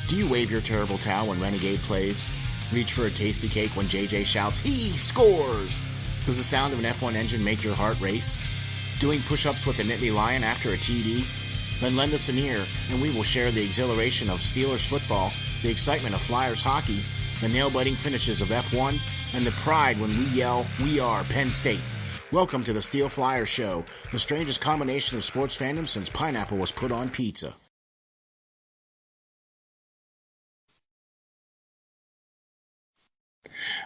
Do you wave your terrible towel when Renegade plays? Reach for a tasty cake when JJ shouts, "He scores!" Does the sound of an F1 engine make your heart race? Doing push-ups with a Nittany Lion after a TD? Then lend us an ear, and we will share the exhilaration of Steelers football, the excitement of Flyers hockey, the nail-biting finishes of F1, and the pride when we yell, "We are Penn State." Welcome to the SteelFlyers Show, the strangest combination of sports fandom since pineapple was put on pizza.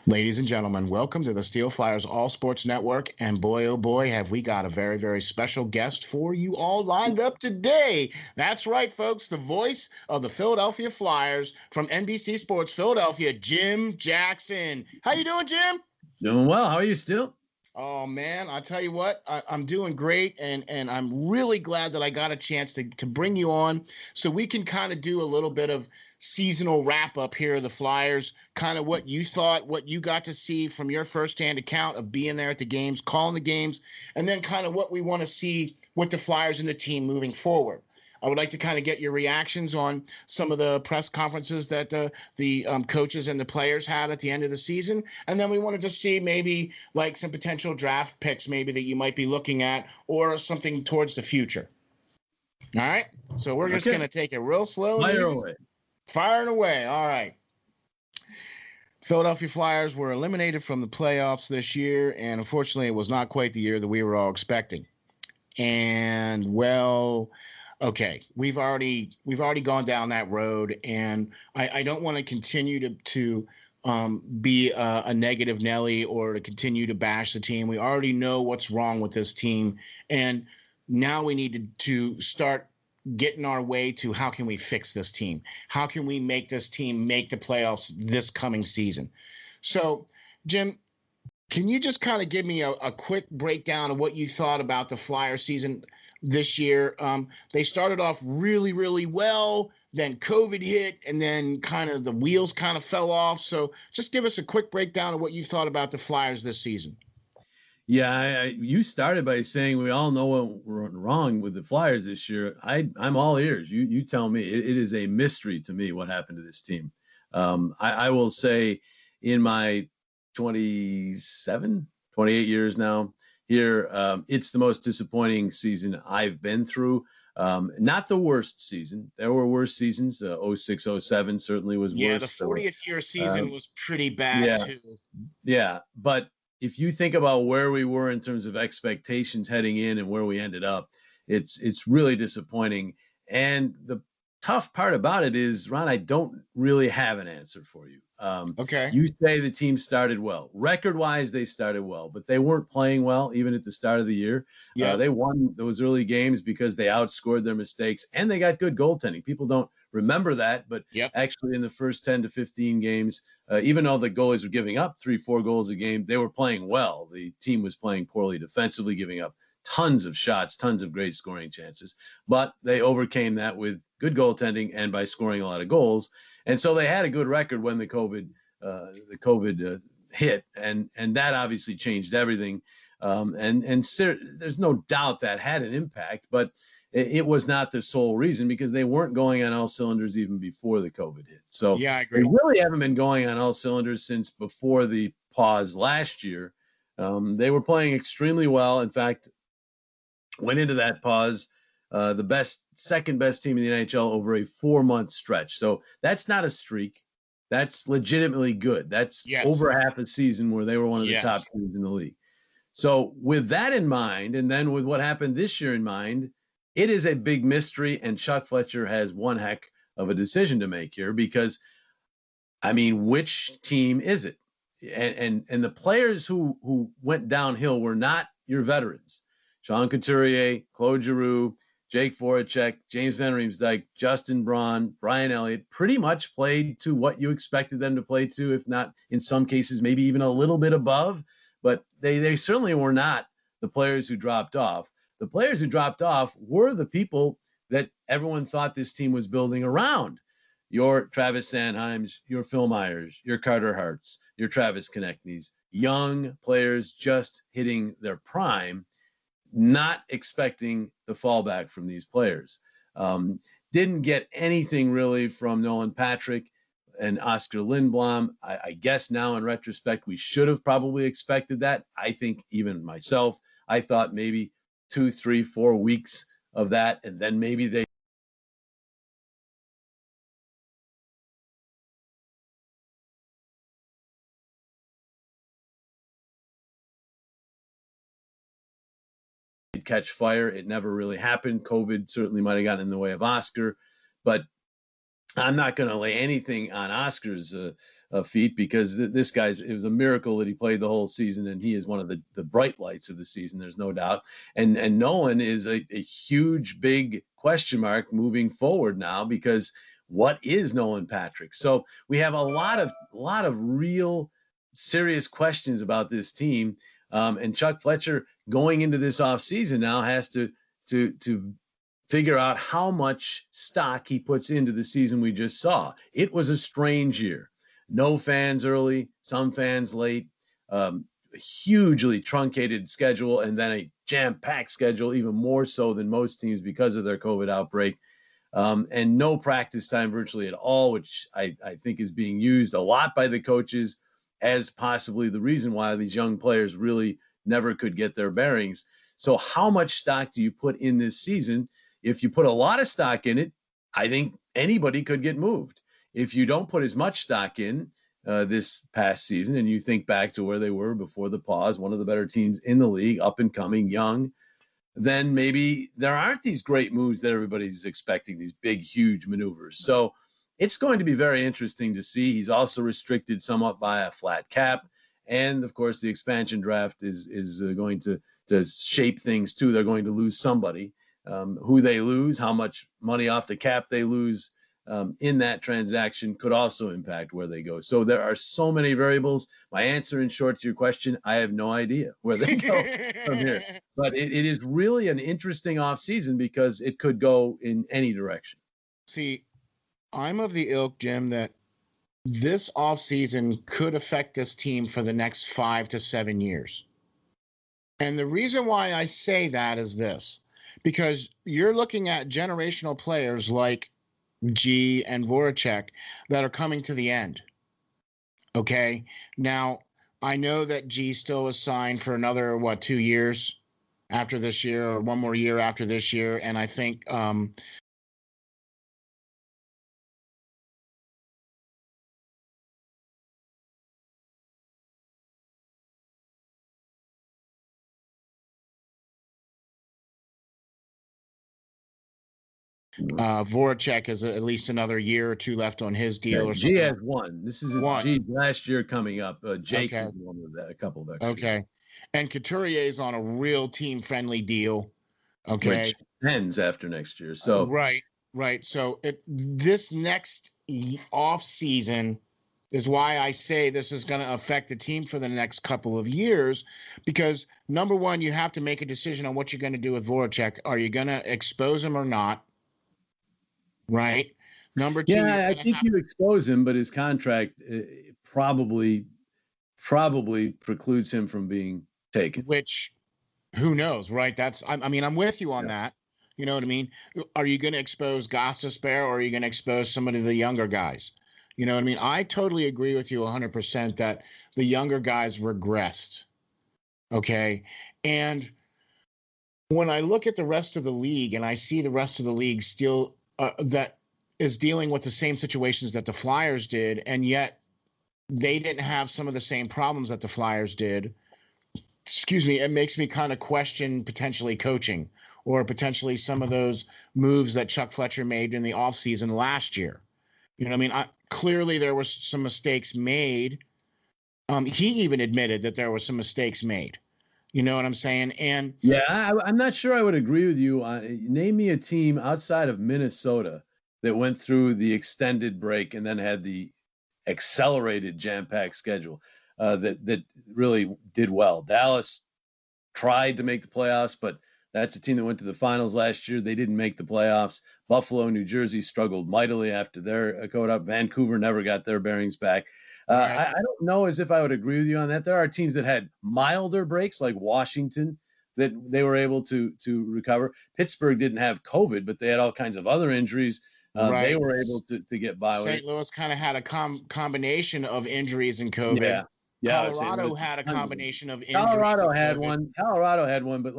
Ladies and gentlemen, welcome to the SteelFlyers All Sports Network, and boy, oh boy, have we got a very, very special guest for you all lined up today. That's right, folks, the voice of the Philadelphia Flyers from NBC Sports Philadelphia, Jim Jackson. How you doing, Jim? Doing well. How are you, Steel? Oh, man, I tell you what, I'm doing great, and I'm really glad that I got a chance to bring you on so we can kind of do a little bit of seasonal wrap-up here of the Flyers, kind of what you thought, what you got to see from your firsthand account of being there at the games, calling the games, and then kind of what we want to see with the Flyers and the team moving forward. I would like to kind of get your reactions on some of the press conferences that the coaches and the players had at the end of the season. And then we wanted to see maybe like some potential draft picks maybe that you might be looking at or something towards the future. All right. So we're just going to take it real slow. Firing away. All right. Philadelphia Flyers were eliminated from the playoffs this year, and unfortunately it was not quite the year that we were all expecting. And well, okay, we've already gone down that road, and I don't want to continue to be a negative Nelly or to continue to bash the team. We already know what's wrong with this team, and now we need to start getting our way to how can we fix this team? How can we make this team make the playoffs this coming season? So, Jim, can you just kind of give me a quick breakdown of what you thought about the Flyer season this year? They started off really, really well. Then COVID hit, and then kind of the wheels kind of fell off. So just give us a quick breakdown of what you thought about the Flyers this season. Yeah, you started by saying we all know what went wrong with the Flyers this year. I'm all ears. You tell me. It is a mystery to me what happened to this team. I will say in my 28 years now here, it's the most disappointing season I've been through. Not the worst season. There were worse seasons. 06, 07 certainly was worse. Yeah, the 40th year season was pretty bad too. Yeah, but if you think about where we were in terms of expectations heading in and where we ended up, it's really disappointing. And the tough part about it is, Ron, I don't really have an answer for you. Okay. You say the team started well. Record-wise, they started well, but they weren't playing well even at the start of the year. Yeah. They won those early games because they outscored their mistakes, and they got good goaltending. People don't remember that, but actually in the first 10 to 15 games, even though the goalies were giving up 3-4 goals a game, they were playing well. The team was playing poorly defensively, giving up tons of shots, tons of great scoring chances, but they overcame that with good goaltending and by scoring a lot of goals. And so they had a good record when the COVID hit, and that obviously changed everything. There's no doubt that had an impact, but it was not the sole reason because they weren't going on all cylinders even before the COVID hit. So yeah, I agree. They really haven't been going on all cylinders since before the pause last year. They were playing extremely well. In fact, went into that pause the second best team in the NHL over a 4-month stretch. So that's not a streak. That's legitimately good. That's over half a season where they were one of the top teams in the league. So with that in mind, and then with what happened this year in mind, it is a big mystery, and Chuck Fletcher has one heck of a decision to make here because, I mean, which team is it? And the players who went downhill were not your veterans. Sean Couturier, Claude Giroux, Jake Voracek, James Van Riemsdyk, Justin Braun, Brian Elliott pretty much played to what you expected them to play to, if not in some cases maybe even a little bit above. But they certainly were not the players who dropped off. The players who dropped off were the people that everyone thought this team was building around. Your Travis Sanheims, your Phil Myers, your Carter Harts, your Travis Konecny's, young players just hitting their prime, not expecting the fallback from these players. Didn't get anything really from Nolan Patrick and Oscar Lindblom. I guess now in retrospect, we should have probably expected that. I think even myself, I thought maybe 2, 3, 4 weeks of that, and then maybe they catch fire. It never really happened. COVID certainly might have gotten in the way of Oscar, but I'm not going to lay anything on Oscar's feet because this guy's, it was a miracle that he played the whole season, and he is one of the bright lights of the season. There's no doubt. And Nolan is a huge, big question mark moving forward now, because what is Nolan Patrick? So we have a lot of real serious questions about this team. And Chuck Fletcher going into this offseason now has to figure out how much stock he puts into the season we just saw. It was a strange year. No fans early, some fans late, a hugely truncated schedule, and then a jam-packed schedule, even more so than most teams because of their COVID outbreak. And no practice time virtually at all, which I think is being used a lot by the coaches as possibly the reason why these young players really never could get their bearings. So how much stock do you put in this season? If you put a lot of stock in it, I think anybody could get moved. If you don't put as much stock in this past season, and you think back to where they were before the pause, one of the better teams in the league, up and coming, young, then maybe there aren't these great moves that everybody's expecting, these big, huge maneuvers. So it's going to be very interesting to see. He's also restricted somewhat by a flat cap. And, of course, the expansion draft is going to shape things, too. They're going to lose somebody. Who they lose, how much money off the cap they lose in that transaction could also impact where they go. So there are so many variables. My answer in short to your question, I have no idea where they go from here. But it is really an interesting offseason because it could go in any direction. See, I'm of the ilk, Jim, that this offseason could affect this team for the next 5 to 7 years. And the reason why I say that is this. Because you're looking at generational players like G and Voracek that are coming to the end. Okay. Now, I know that G still is signed for another, 2 years after this year, or one more year after this year. And I think Voracek has at least another year or two left on his deal. Or G something. has one. This is G's last year coming up. Jake is one of that, a couple of extra. Okay. And Couturier is on a real team-friendly deal. Okay. Which ends after next year. So right. So this next off season is why I say this is going to affect the team for the next couple of years, because number one, you have to make a decision on what you're going to do with Voracek. Are you going to expose him or not? Right. Number two. Yeah, I think you expose him, but his contract probably precludes him from being taken. Which, who knows, right? I'm with you on that. You know what I mean? Are you going to expose Gostisbehere, or are you going to expose some of the younger guys? You know what I mean? I totally agree with you 100% that the younger guys regressed. Okay. And when I look at the rest of the league and I see the rest of the league still that is dealing with the same situations that the Flyers did, and yet they didn't have some of the same problems that the Flyers did. Excuse me, it makes me kind of question potentially coaching, or potentially some of those moves that Chuck Fletcher made in the offseason last year. You know what I mean? Clearly there was some mistakes made. He even admitted that there were some mistakes made. You know what I'm saying? And yeah, I'm not sure I would agree with you. Name me a team outside of Minnesota that went through the extended break and then had the accelerated jam-packed schedule that really did well. Dallas tried to make the playoffs, but that's a team that went to the finals last year. They didn't make the playoffs. Buffalo, New Jersey struggled mightily after their code up. Vancouver never got their bearings back. I don't know as if I would agree with you on that. There are teams that had milder breaks, like Washington, that they were able to recover. Pittsburgh didn't have COVID, but they had all kinds of other injuries. Right. They were able to get by with it. St. Louis kind of had a combination of injuries and COVID. Yeah. Colorado had a combination of injuries. Colorado had one. Colorado had one, but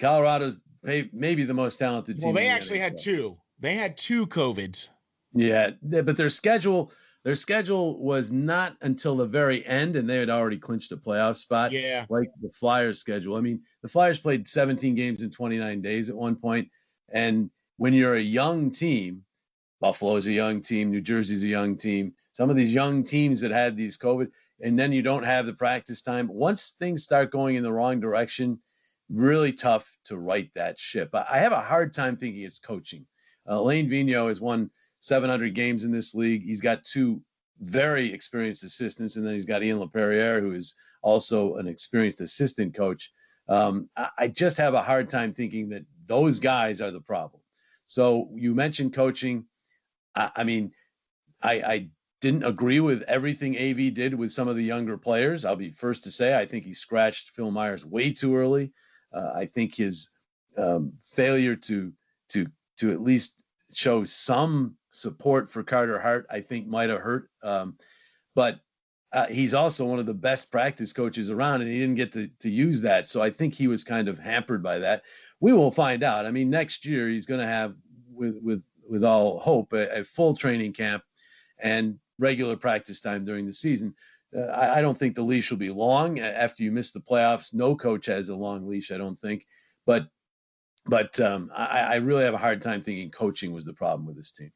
Colorado's maybe the most talented team. Well, they actually had two. They had two COVIDs. Yeah, but their schedule was not until the very end, and they had already clinched a playoff spot. Yeah, like the Flyers schedule. I mean, the Flyers played 17 games in 29 days at one point, and when you're a young team, Buffalo's a young team, New Jersey's a young team, some of these young teams that had these COVID, and then you don't have the practice time. Once things start going in the wrong direction, really tough to right that ship. I have a hard time thinking it's coaching. Lane Vigneault has won 700 games in this league. He's got two very experienced assistants, and then he's got Ian LaPerriere, who is also an experienced assistant coach. I just have a hard time thinking that those guys are the problem. So you mentioned coaching. I didn't agree with everything AV did with some of the younger players. I'll be first to say I think he scratched Phil Myers way too early. I think his failure to at least show some support for Carter Hart, I think might have hurt. But he's also one of the best practice coaches around, and he didn't get to use that. So I think he was kind of hampered by that. We will find out. I mean, next year he's going to have, with all hope, a full training camp and regular practice time during the season. I don't think the leash will be long after you miss the playoffs. No coach has a long leash, I don't think. But I really have a hard time thinking coaching was the problem with this team.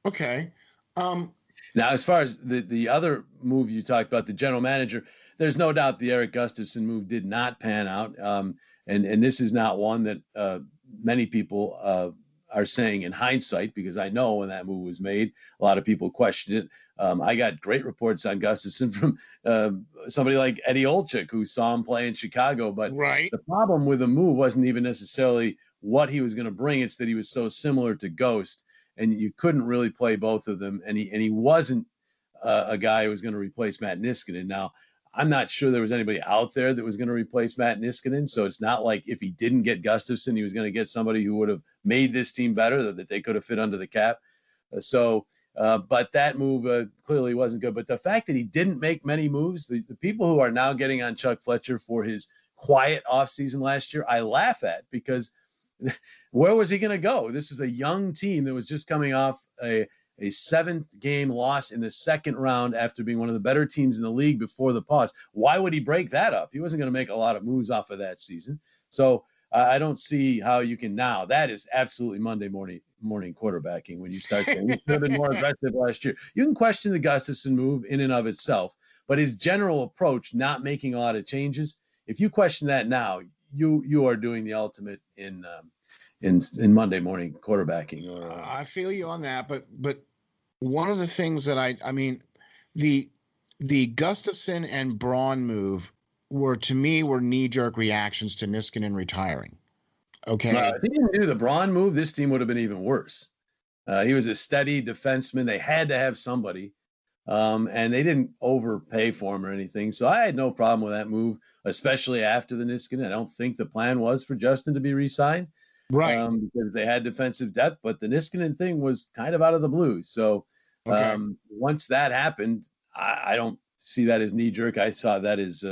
Okay. Now, as far as the other move you talked about, the general manager, there's no doubt the Eric Gustafson move did not pan out. And this is not one that many people are saying in hindsight, because I know when that move was made, a lot of people questioned it. I got great reports on Gustafson from somebody like Eddie Olczyk, who saw him play in Chicago. But right. The problem with the move wasn't even necessarily what he was going to bring. It's that he was so similar to Ghost, and you couldn't really play both of them. And he wasn't a guy who was going to replace Matt Niskanen. Now, I'm not sure there was anybody out there that was going to replace Matt Niskanen. So it's not like if he didn't get Gustafson, he was going to get somebody who would have made this team better, that they could have fit under the cap. But that move clearly wasn't good. But the fact that he didn't make many moves, the people who are now getting on Chuck Fletcher for his quiet offseason last year, I laugh at, because where was he going to go? This was a young team that was just coming off a 7th-game loss in the second round after being one of the better teams in the league before the pause. Why would he break that up? He wasn't going to make a lot of moves off of that season. So I don't see how you can now. That is absolutely Monday morning quarterbacking when you start saying you should have been more aggressive last year. You can question the Gustafson move in and of itself, but his general approach, not making a lot of changes, if you question that now, you are doing the ultimate in Monday morning quarterbacking. I feel you on that, but one of the things that I mean, the Gustafson and Braun move were knee-jerk reactions to Niskanen retiring. Okay. If he didn't do the Braun move, this team would have been even worse. He was a steady defenseman. They had to have somebody, and they didn't overpay for him or anything. So I had no problem with that move, especially after the Niskanen. I don't think the plan was for Justin to be re-signed. Right. Because they had defensive depth, but the Niskanen thing was kind of out of the blue. So once that happened, I don't see that as knee-jerk. I saw that as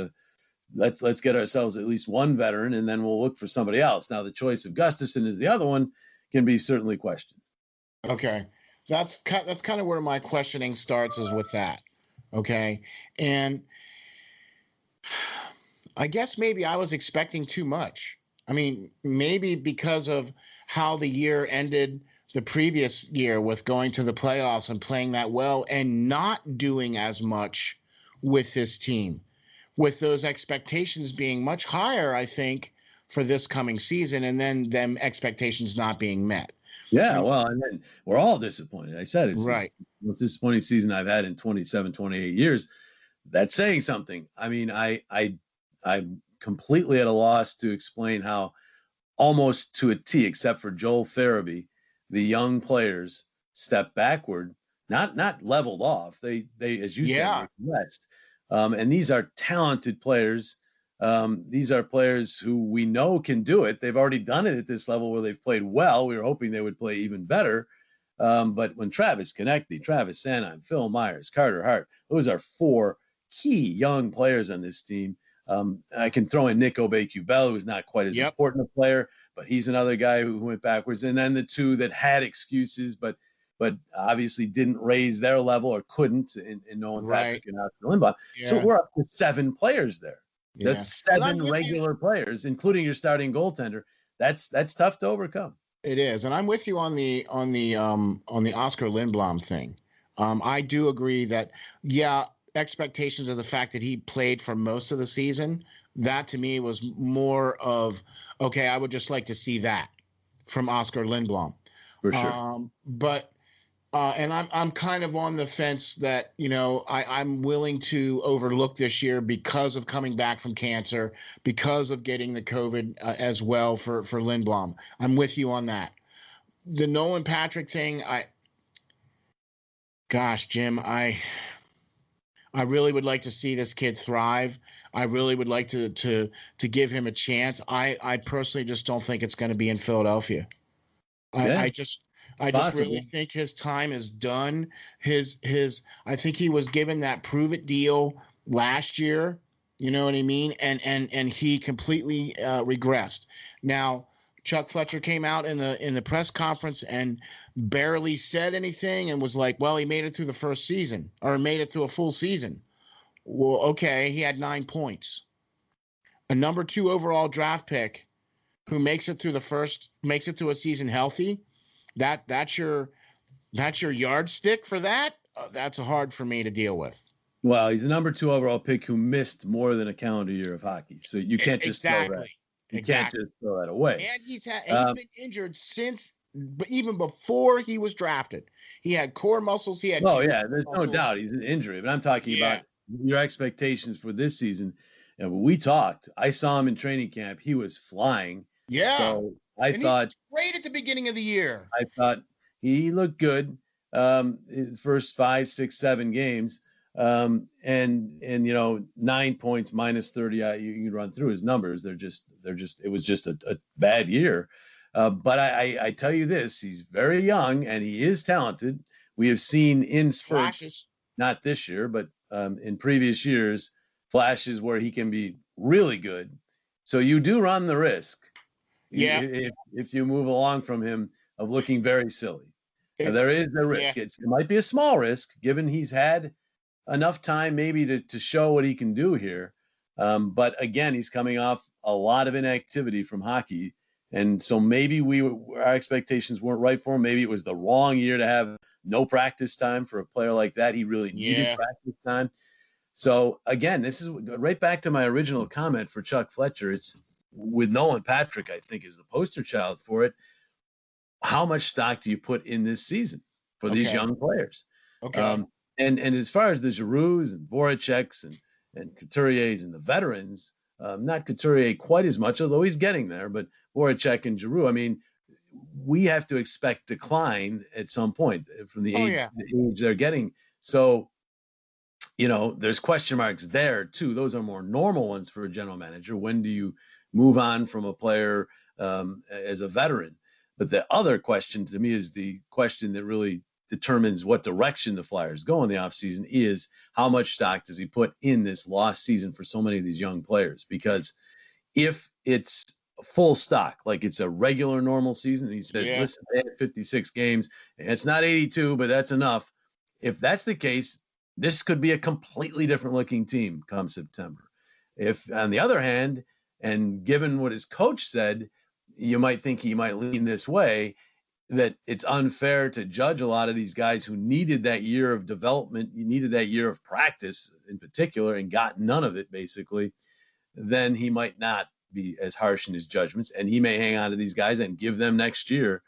let's get ourselves at least one veteran, and then we'll look for somebody else. Now, the choice of Gustafson as the other one can be certainly questioned. Okay. That's kind of where my questioning starts, is with that. Okay. And I guess maybe I was expecting too much. I mean, maybe because of how the year ended the previous year with going to the playoffs and playing that well and not doing as much with this team, with those expectations being much higher, I think, for this coming season, and then them expectations not being met. Yeah, well, and then we're all disappointed. I said it's right. The most disappointing season I've had in 27, 28 years. That's saying something. I mean, I'm completely at a loss to explain how, almost to a T, except for Joel Farabee, the young players stepped backward, not leveled off. They as you said, regressed. And these are talented players. These are players who we know can do it. They've already done it at this level where they've played well. We were hoping they would play even better. But when Travis Konecny, Travis Sanheim, Phil Myers, Carter Hart, those are 4 key young players on this team. I can throw in Nick Aube-Kubel, who's not quite as important a player, but he's another guy who went backwards. And then the 2 that had excuses, but obviously didn't raise their level or couldn't in Nolan Patrick and Oscar Lindblom. Yeah. So we're up to 7 players there. Yeah. That's 7 regular players, including your starting goaltender. That's tough to overcome. It is, and I'm with you on the Oscar Lindblom thing. I do agree that expectations of the fact that he played for most of the season, that to me was more of, okay, I would just like to see that from Oscar Lindblom. For sure. And I'm kind of on the fence that, I'm willing to overlook this year because of coming back from cancer, because of getting the COVID as well for Lindblom. I'm with you on that. The Nolan Patrick thing, Jim, I really would like to see this kid thrive. I really would like to give him a chance. I personally just don't think it's going to be in Philadelphia. I just really think his time is done. I think he was given that prove it deal last year. You know what I mean? And he completely regressed. Now, Chuck Fletcher came out in the press conference and barely said anything and was like, well, he made it through the first season, or made it through a full season. Well, okay, he had 9 points. A number 2 overall draft pick who makes it through a season healthy, that's your yardstick for that. That's hard for me to deal with. Well, he's a number 2 overall pick who missed more than a calendar year of hockey, so you can't just throw that. You can't just throw that away. And he's been injured since, even before he was drafted. He had core muscles. There's no doubt he's an injury. But I'm talking about your expectations for this season. And when we talked, I saw him in training camp. He was flying. Yeah. So I thought he was great at the beginning of the year. I thought he looked good. First 5, 6, 7 games. And 9 points minus 30. You can run through his numbers. It was just a bad year. But I tell you this, he's very young and he is talented. We have seen in spurts, flashes. Not this year, but in previous years, flashes where he can be really good. So you do run the risk. Yeah. If you move along from him of looking very silly. There is the risk. Yeah. It might be a small risk given he's had enough time maybe to show what he can do here. But again, he's coming off a lot of inactivity from hockey. And so maybe our expectations weren't right for him. Maybe it was the wrong year to have no practice time for a player like that. He really needed practice time. So again, this is right back to my original comment for Chuck Fletcher. It's with Nolan Patrick, I think, is the poster child for it. How much stock do you put in this season for these young players? Okay. And as far as the Girouxs and Voraceks and Couturiers and the veterans, not Couturier quite as much, although he's getting there, but Voracek and Giroux, I mean, we have to expect decline at some point from the age they're getting. So, there's question marks there too. Those are more normal ones for a general manager. When do you move on from a player as a veteran? But the other question to me is the question that really determines what direction the Flyers go in the offseason is how much stock does he put in this lost season for so many of these young players? Because if it's full stock, like it's a regular normal season, and he says, listen, they had 56 games, and it's not 82, but that's enough. If that's the case, this could be a completely different looking team come September. If, on the other hand, and given what his coach said, you might think he might lean this way, that it's unfair to judge a lot of these guys who needed that year of development, you needed that year of practice in particular, and got none of it basically, then he might not be as harsh in his judgments, and he may hang on to these guys and give them next year.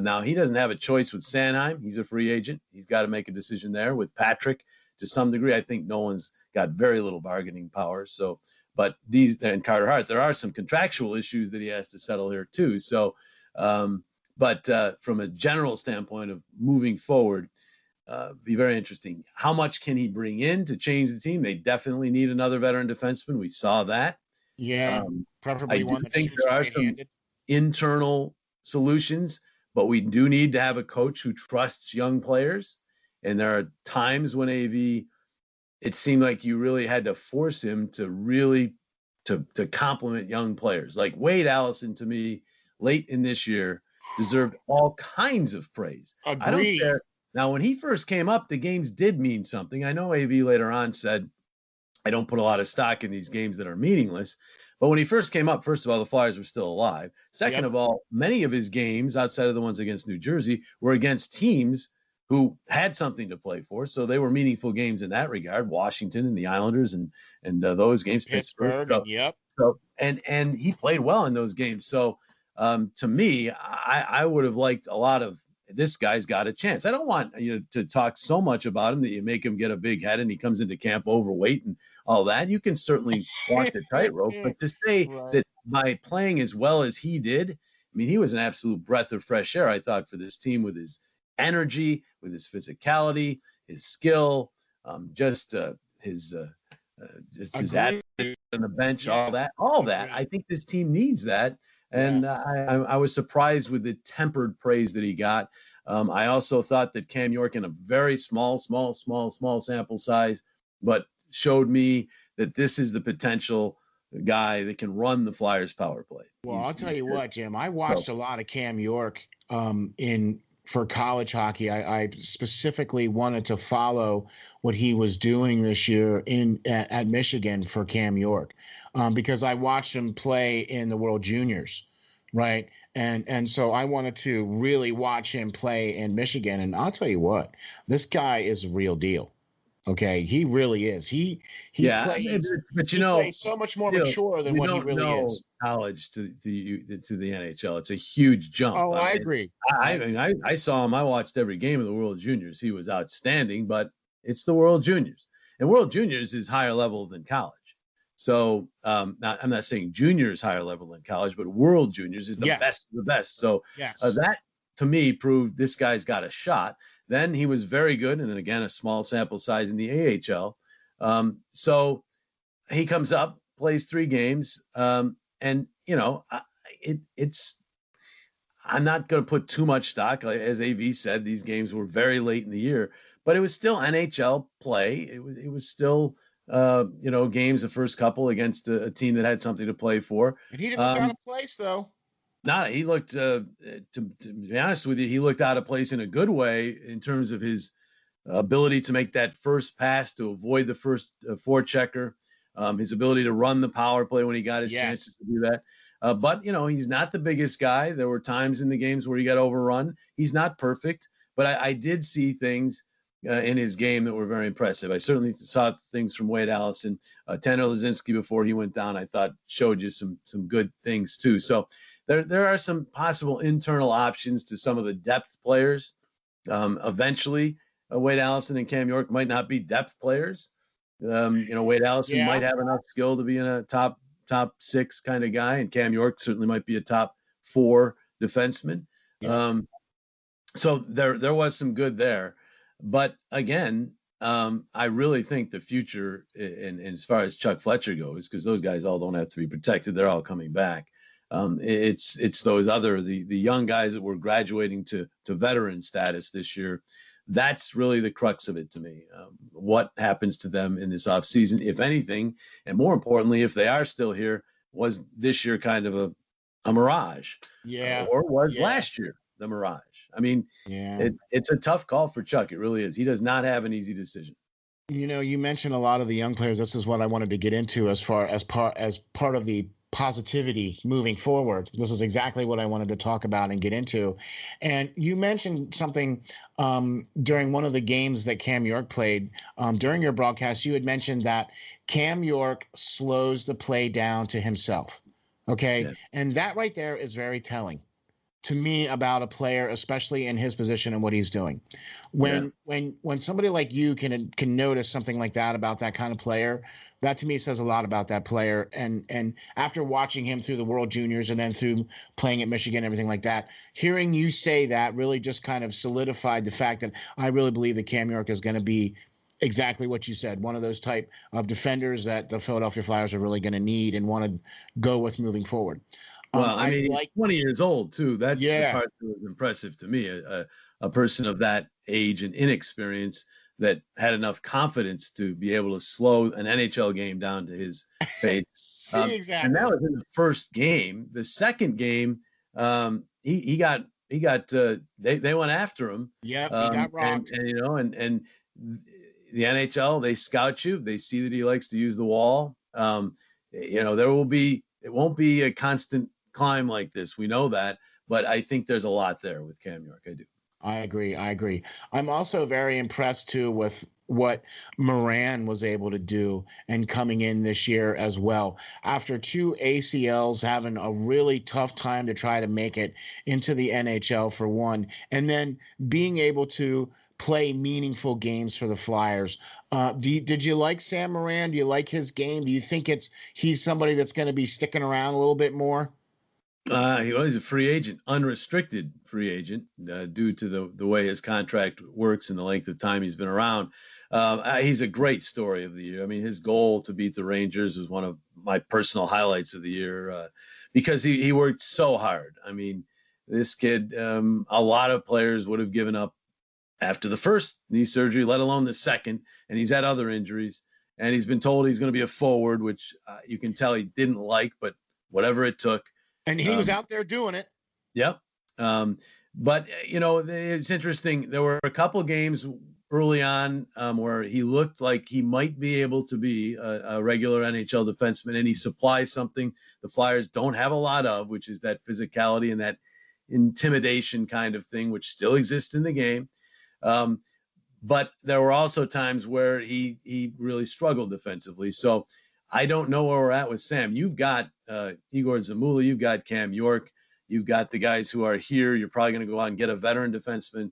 Now, he doesn't have a choice with Sanheim. He's a free agent. He's got to make a decision there. With Patrick, to some degree, I think Nolan's got very little bargaining power. So, but and Carter Hart, there are some contractual issues that he has to settle here too. So, but from a general standpoint of moving forward, be very interesting. How much can he bring in to change the team? They definitely need another veteran defenseman. We saw that. Yeah, I preferably do one that think shoots there are some right-handed. internal solutions, but we do need to have a coach who trusts young players. And there are times when AV, it seemed like you really had to force him to really to compliment young players. Like Wade Allison, to me, late in this year, deserved all kinds of praise. I don't Agreed. care. Now, when he first came up, the games did mean something. I know AV later on said, I don't put a lot of stock in these games that are meaningless. But when he first came up, first of all, the Flyers were still alive. Second Yep. of all, many of his games outside of the ones against New Jersey were against teams who had something to play for. So they were meaningful games in that regard. Washington and the Islanders and those games, Pittsburgh, So, and yep. and he played well in those games. So to me, I would have liked a lot of this guy's got a chance. I don't want to talk so much about him that you make him get a big head and he comes into camp overweight and all that. You can certainly walk the tightrope, but to say Right. that by playing as well as he did, I mean, he was an absolute breath of fresh air, I thought, for this team with his energy, with his physicality, his skill, just his attitude on the bench, Yes. all that. Agreed. I think this team needs that. And Yes. I was surprised with the tempered praise that he got. I also thought that Cam York, in a very small sample size, but showed me that this is the potential guy that can run the Flyers power play. Well, I'll tell you what, Jim. I watched a lot of Cam York for college hockey. I specifically wanted to follow what he was doing this year at Michigan for Cam York, because I watched him play in the World Juniors, right? And so I wanted to really watch him play in Michigan. And I'll tell you what, this guy is a real deal. Okay, he really is. He plays, but he plays so much more mature than what he really is. College to the NHL, it's a huge jump. Oh, I agree. I saw him. I watched every game of the World Juniors. He was outstanding, but it's the World Juniors, and World Juniors is higher level than college. So I'm not saying junior is higher level than college, but World Juniors is the best of the best. So yes. That to me proved this guy's got a shot. Then he was very good, and again, a small sample size in the AHL. So he comes up, plays 3 games, and it's. I'm not going to put too much stock, as AV said. These games were very late in the year, but it was still NHL play. It was still games, the first couple against a team that had something to play for. And he didn't look out of place, though. He looked, to be honest with you, he looked out of place in a good way in terms of his ability to make that first pass, to avoid the first forechecker, his ability to run the power play when he got his chances to do that. But, he's not the biggest guy. There were times in the games where he got overrun. He's not perfect, but I did see things in his game that were very impressive. I certainly saw things from Wade Allison. Tanner Lazinski, before he went down, I thought showed you some good things too. So there are some possible internal options to some of the depth players. Eventually, Wade Allison and Cam York might not be depth players. Wade Allison might have enough skill to be in a top 6 kind of guy, and Cam York certainly might be a top 4 defenseman. Yeah. So there was some good there. But again, I really think the future, and as far as Chuck Fletcher goes, because those guys all don't have to be protected, they're all coming back. It's those the young guys that were graduating to veteran status this year. That's really the crux of it to me. What happens to them in this offseason, if anything, and more importantly, if they are still here, was this year kind of a mirage? Or was last year the mirage? I mean, it's a tough call for Chuck. It really is. He does not have an easy decision. You mentioned a lot of the young players. This is what I wanted to get into as part of the positivity moving forward. This is exactly what I wanted to talk about and get into. And you mentioned something during one of the games that Cam York played. During your broadcast, you had mentioned that Cam York slows the play down to himself. Okay. Yeah. And that right there is very telling to me about a player, especially in his position and what he's doing. When somebody like you can notice something like that about that kind of player, that to me says a lot about that player. And after watching him through the World Juniors and then through playing at Michigan, everything like that, hearing you say that really just kind of solidified the fact that I really believe that Cam York is going to be exactly what you said. One of those type of defenders that the Philadelphia Flyers are really going to need and want to go with moving forward. Well, I I mean, he's like, 20 years old too. That's the yeah, part that was impressive to me. A person of that age and inexperience that had enough confidence to be able to slow an NHL game down to his pace. see, And that exactly. was in the first game. The second game, he got they went after him. Yep, he got rocked. And the NHL, they scout you. They see that he likes to use the wall. It won't be a constant climb like this. We know that, but I think there's a lot there with Cam York. I do. I agree. I'm also very impressed too with what Moran was able to do and coming in this year as well. After 2 ACLs, having a really tough time to try to make it into the NHL for one, and then being able to play meaningful games for the Flyers. Did you like Sam Moran? Do you like his game? Do you think he's somebody that's going to be sticking around a little bit more? He's a free agent, unrestricted free agent, due to the way his contract works and the length of time he's been around. He's a great story of the year. I mean, his goal to beat the Rangers was one of my personal highlights of the year because he worked so hard. I mean, this kid, a lot of players would have given up after the first knee surgery, let alone the second, and he's had other injuries. And he's been told he's going to be a forward, which you can tell he didn't like, but whatever it took. And he was out there doing it. Yep. But, it's interesting. There were a couple of games early on where he looked like he might be able to be a regular NHL defenseman, and he supplies something the Flyers don't have a lot of, which is that physicality and that intimidation kind of thing, which still exists in the game. But there were also times where he really struggled defensively. So I don't know where we're at with Sam. You've got Igor Zamula, you've got Cam York, you've got the guys who are here. You're probably going to go out and get a veteran defenseman.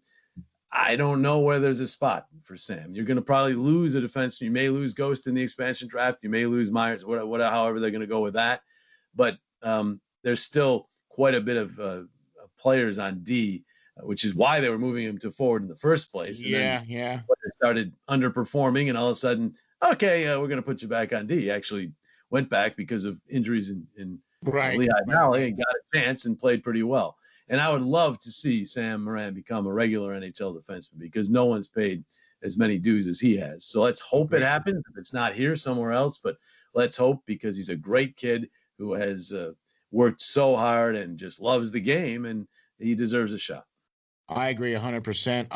I don't know where there's a spot for Sam. You're going to probably lose a defenseman. You may lose Ghost in the expansion draft. You may lose Myers, whatever, however they're going to go with that. But there's still quite a bit of players on D, which is why they were moving him to forward in the first place. And yeah. They started underperforming, and all of a sudden, okay, we're going to put you back on D. He actually went back because of injuries in Lehigh Valley and got a chance and played pretty well. And I would love to see Sam Moran become a regular NHL defenseman because no one's paid as many dues as he has. So let's hope it happens. If it's not here, somewhere else, but let's hope, because he's a great kid who has worked so hard and just loves the game, and he deserves a shot. I agree 100%.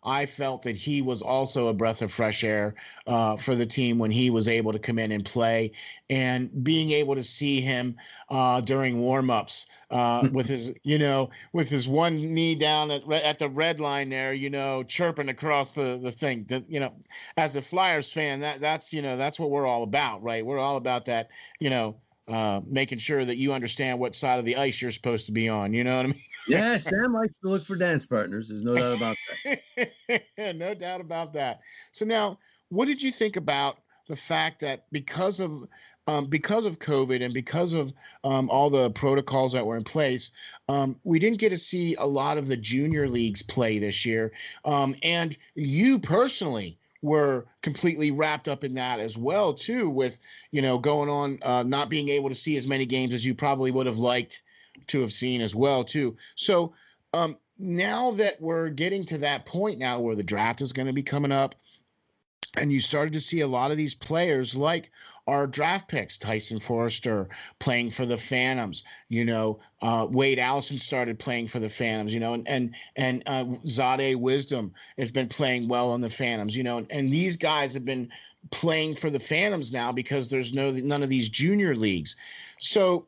I felt that he was also a breath of fresh air for the team when he was able to come in and play, and being able to see him during warmups with his one knee down at the red line there, chirping across the thing. As a Flyers fan, that's what we're all about, right? We're all about that, making sure that you understand what side of the ice you're supposed to be on. You know what I mean? Yeah, Sam likes to look for dance partners. There's no doubt about that. No doubt about that. So now, what did you think about the fact that because of COVID and because of all the protocols that were in place, we didn't get to see a lot of the junior leagues play this year, and you personally were completely wrapped up in that as well too, with going on, not being able to see as many games as you probably would have liked to have seen as well too. So now that we're getting to that point now where the draft is going to be coming up, and you started to see a lot of these players like our draft picks, Tyson Forrester playing for the Phantoms, Wade Allison started playing for the Phantoms, and Zade Wisdom has been playing well on the Phantoms, and these guys have been playing for the Phantoms now because there's none of these junior leagues. So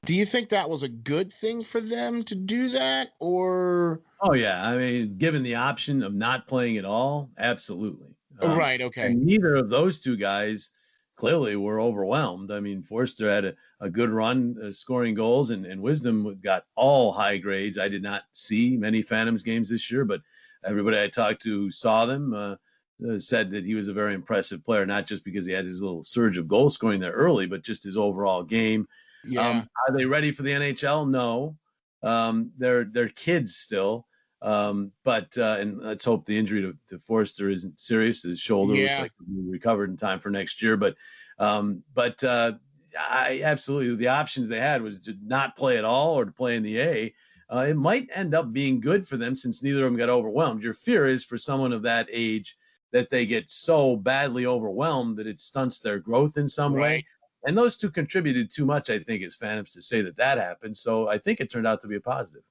do you think that was a good thing for them to do that, or? Oh yeah. I mean, given the option of not playing at all, absolutely. Right. Okay. And neither of those two guys clearly were overwhelmed. I mean, Forster had a good run scoring goals, and Wisdom got all high grades. I did not see many Phantoms games this year, but everybody I talked to who saw them said that he was a very impressive player, not just because he had his little surge of goal scoring there early, but just his overall game. Yeah. Are they ready for the NHL? No. They're kids still. And let's hope the injury to Forster isn't serious. His shoulder looks like he'll be recovered in time for next year. I absolutely, the options they had was to not play at all or to play in the A. It might end up being good for them since neither of them got overwhelmed. Your fear is for someone of that age that they get so badly overwhelmed that it stunts their growth in some way. And those two contributed too much, I think, as Phantoms to say that happened. So I think it turned out to be a positive.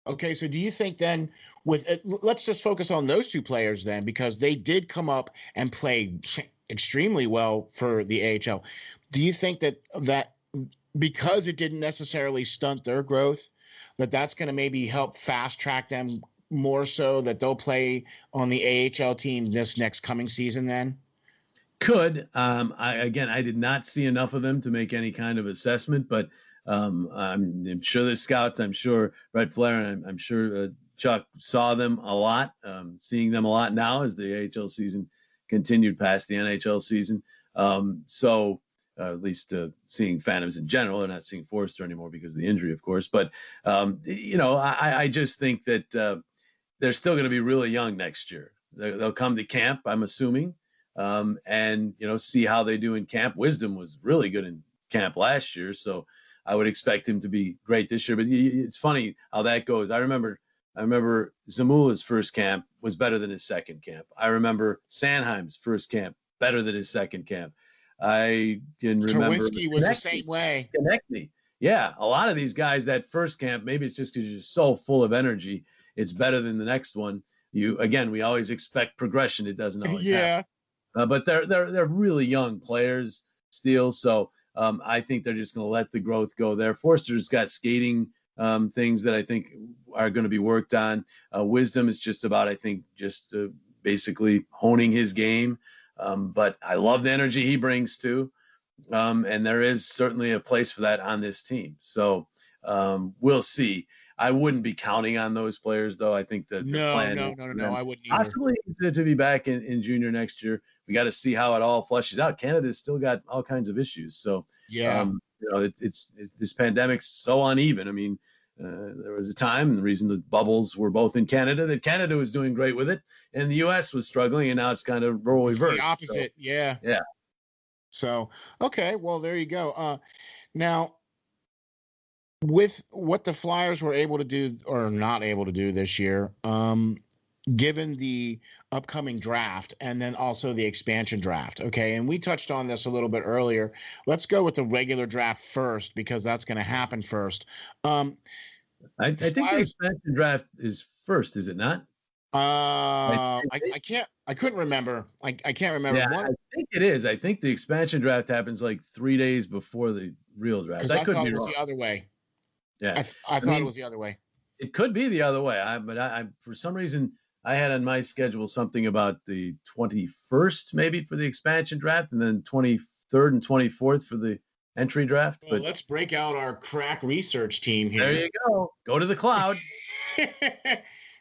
Okay, so do you think then let's just focus on those two players then, because they did come up and play extremely well for the AHL. Do you think that because it didn't necessarily stunt their growth, that's going to maybe help fast track them more so that they'll play on the AHL team this next coming season then? Could. I did not see enough of them to make any kind of assessment, but I'm sure the scouts, I'm sure Brett Flair, and I'm sure Chuck saw them a lot, seeing them a lot now as the AHL season continued past the NHL season. At least seeing Phantoms in general. They're not seeing Forster anymore because of the injury, of course. But, I just think that they're still going to be really young next year. They'll come to camp, I'm assuming, and see how they do in camp. Wisdom was really good in camp last year, so I would expect him to be great this year. But it's funny how that goes. I remember Zamula's first camp was better than his second camp. I remember Sanheim's first camp better than his second camp. I can remember Terwinski was the same way. Konechny. Yeah, a lot of these guys, that first camp, maybe it's just because you're so full of energy, it's better than the next one. We always expect progression. It doesn't always happen. But they're really young players still, so I think they're just going to let the growth go there. Forster's got skating things that I think are going to be worked on. Wisdom is just about, I think, basically honing his game. But I love the energy he brings too. And there is certainly a place for that on this team. So we'll see. I wouldn't be counting on those players, though. I think that no, I wouldn't either. Possibly to be back in junior next year. We got to see how it all flushes out. Canada's still got all kinds of issues. So, it's this pandemic's so uneven. I mean, there was a time, and the reason the bubbles were both in Canada, that Canada was doing great with it, and the U.S. was struggling, and now it's kind of role reversed. The opposite, so, yeah. So, okay, well, there you go. Now, with what the Flyers were able to do or not able to do this year, given the upcoming draft and then also the expansion draft, okay, and we touched on this a little bit earlier. Let's go with the regular draft first because that's going to happen first. I think the expansion draft is first, is it not? I couldn't remember. I can't remember. Yeah, I think it is. I think the expansion draft happens like 3 days before the real draft. I thought it was the other way. Yeah, I thought it was the other way. It could be the other way. But for some reason I had on my schedule something about the 21st maybe for the expansion draft, and then 23rd and 24th for the entry draft. Well, let's break out our crack research team here. There you go. Go to the cloud.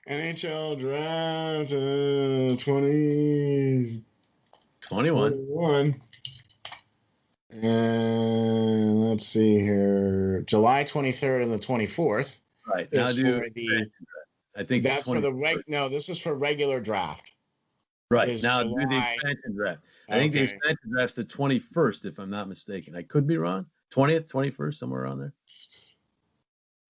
NHL Draft 2021. And let's see here. July 23rd and the 24th. Right. Now I think that's for the no, this is for regular draft. Right. Now do the expansion draft. I think the expansion draft's the 21st, if I'm not mistaken. I could be wrong. 20th, 21st, somewhere around there.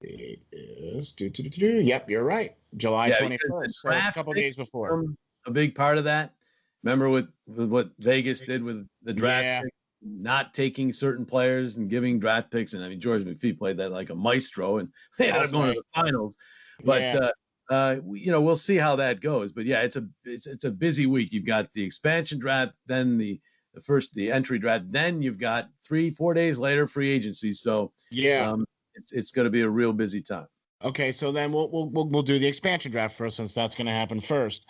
It is. Yep, you're right. July 21st. So it's a couple days before. A big part of that. Remember with what Vegas did with the draft pick, not taking certain players and giving draft picks. And I mean, George McPhee played that like a maestro, and they ended up going to the finals. But we'll see how that goes. But yeah, it's a busy week. You've got the expansion draft, then the entry draft, then you've got 3-4 days later free agency. So it's going to be a real busy time. Okay, so then we'll do the expansion draft first, since that's going to happen first.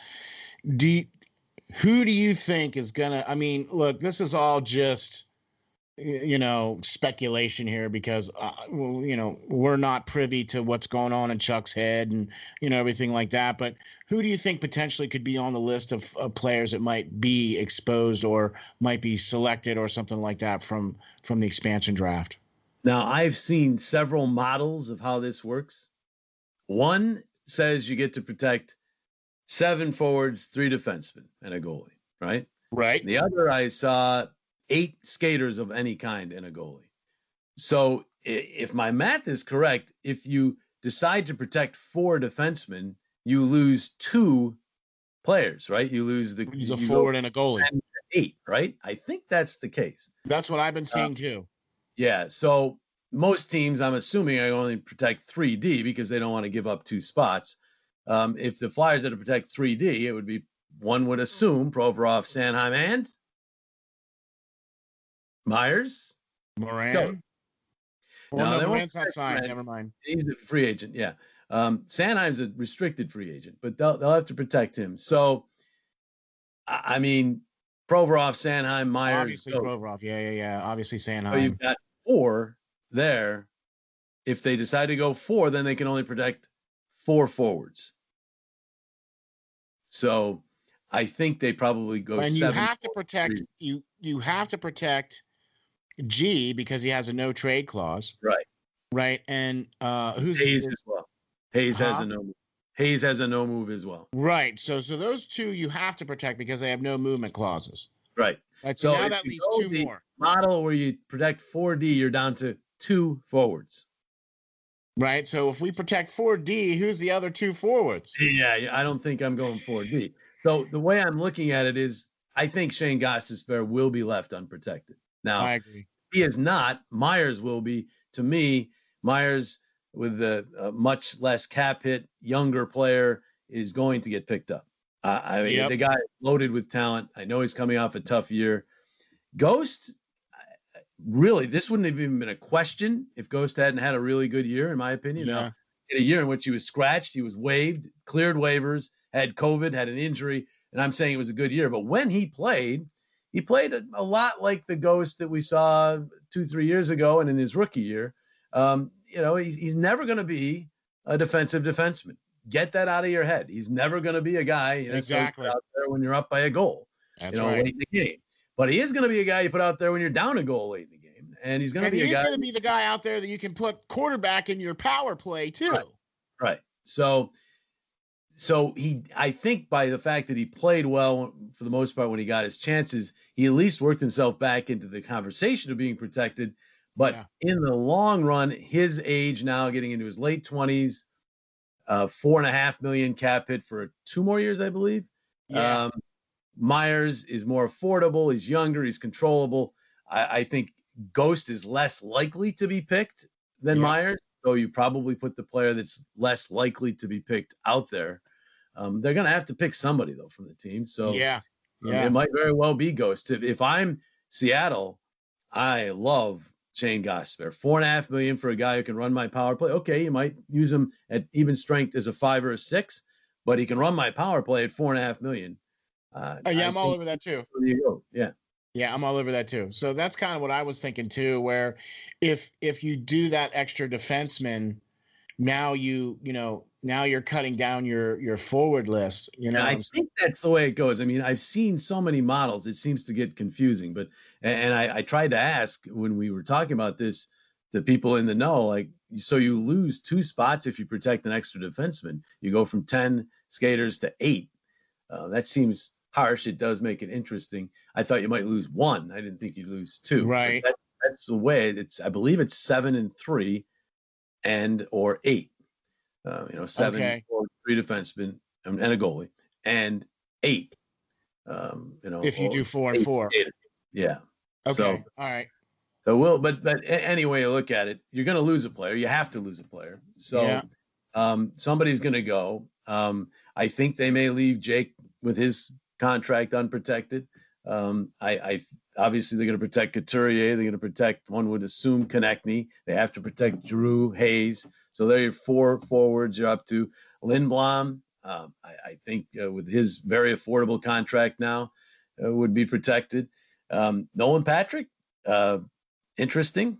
Who do you think is going to? I mean, look, this is all just speculation here because we're not privy to what's going on in Chuck's head and everything like that. But who do you think potentially could be on the list of players that might be exposed or might be selected or something like that from the expansion draft? Now, I've seen several models of how this works. One says you get to protect 7 forwards, 3 defensemen, and a goalie, right? Right. The other, I saw 8 skaters of any kind and a goalie. So if my math is correct, if you decide to protect 4 defensemen, you lose 2 players, right? You lose the forward and a goalie. 8, right? I think that's the case. That's what I've been seeing too. Yeah. So most teams, I'm assuming, I only protect 3D because they don't want to give up 2 spots. If the Flyers had to protect 3D, it would be, one would assume, Provorov, Sanheim, and Myers. Moran. Well, no, Moran's not signed. Never mind. He's a free agent. Yeah. Sanheim's a restricted free agent, but they'll have to protect him. So, I mean, Provorov, Sanheim, Myers. Obviously, Provorov. Yeah. Obviously, Sanheim. So you've got 4 there. If they decide to go 4, then they can only protect 4 forwards. So I think they probably go 7. And you have to protect you have to protect G because he has a no trade clause. Right. Right. And who's Hayes as well. Hayes has a no move. Hayes has a no move as well. Right. So those 2 you have to protect because they have no movement clauses. Right. So now that leaves 2 more. Model where you protect 4D, you're down to 2 forwards. Right. So if we protect 4D, who's the other 2 forwards? Yeah, I don't think I'm going 4D. So the way I'm looking at it is, I think Shane Gostisbehere will be left unprotected. Now, I agree. He is not. Myers will be. To me, Myers, with the much less cap hit, younger player, is going to get picked up. The guy is loaded with talent. I know he's coming off a tough year. Ghost, really, this wouldn't have even been a question if Ghost hadn't had a really good year, in my opinion. Now, in a year in which he was scratched, he was waived, cleared waivers, had COVID, had an injury, and I'm saying it was a good year. But when he played a lot like the Ghost that we saw 2-3 years ago and in his rookie year. He's never going to be a defensive defenseman. Get that out of your head. He's never going to be a guy exactly out there when you're up by a goal. That's right. Late in the game. But he is going to be a guy you put out there when you're down a goal late in the game, and he's going to be a guy. He's going to be the guy out there that you can put quarterback in your power play too. Right. So I think by the fact that he played well for the most part when he got his chances, he at least worked himself back into the conversation of being protected. But in the long run, his age now, getting into his late 20s, $4.5 million cap hit for 2 more years, I believe. Yeah. Myers is more affordable. He's younger. He's controllable. I think Ghost is less likely to be picked than Myers. So you probably put the player that's less likely to be picked out there. They're going to have to pick somebody, though, from the team. So it might very well be Ghost. If I'm Seattle, I love Shane Gostisbehere. $4.5 million for a guy who can run my power play. Okay, you might use him at even strength as a 5 or a 6, but he can run my power play at $4.5 million. I'm all over that too. There you go. Yeah, I'm all over that too. So that's kind of what I was thinking too. Where if you do that extra defenseman, now you're cutting down your forward list. I think that's the way it goes. I mean, I've seen so many models; it seems to get confusing. But I tried to ask when we were talking about this the people in the know, like, so you lose 2 spots if you protect an extra defenseman. You go from 10 skaters to 8. That seems harsh. It does make it interesting. I thought you might lose 1. I didn't think you'd lose 2. Right. That's the way. I believe it's 7 and 3, or 8. 7 or 3 defensemen and a goalie, and 8. If you do 4 and 4. Yeah. Okay. So, all right. So but any way you look at it, you're going to lose a player. You have to lose a player. So somebody's going to go. I think they may leave Jake with his contract unprotected. I obviously they're going to protect Couturier. They're going to protect, one would assume, Konechny. They have to protect Giroux, Hayes. So there are 4 forwards you're up to. Lindblom, I think with his very affordable contract now, would be protected. Nolan Patrick, interesting.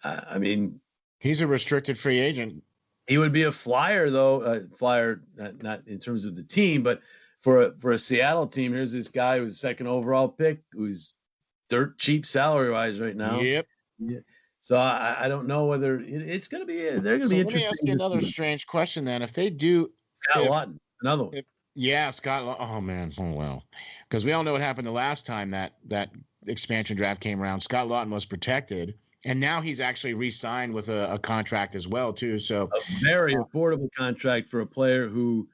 I mean, he's a restricted free agent. He would be a Flyer, though. Flyer, not in terms of the team, but for a Seattle team, here's this guy who's a 2nd overall pick, who's dirt cheap salary-wise right now. Yep. Yeah. So I don't know whether it's going to be. They're going to be let me interesting. ask you another strange question then. If they do, Scott Lawton, another one. Yeah, Scott. Oh man. Oh well, because we all know what happened the last time that expansion draft came around. Scott Lawton was protected, and now he's actually re-signed with a contract as well too. So a very affordable contract for a player who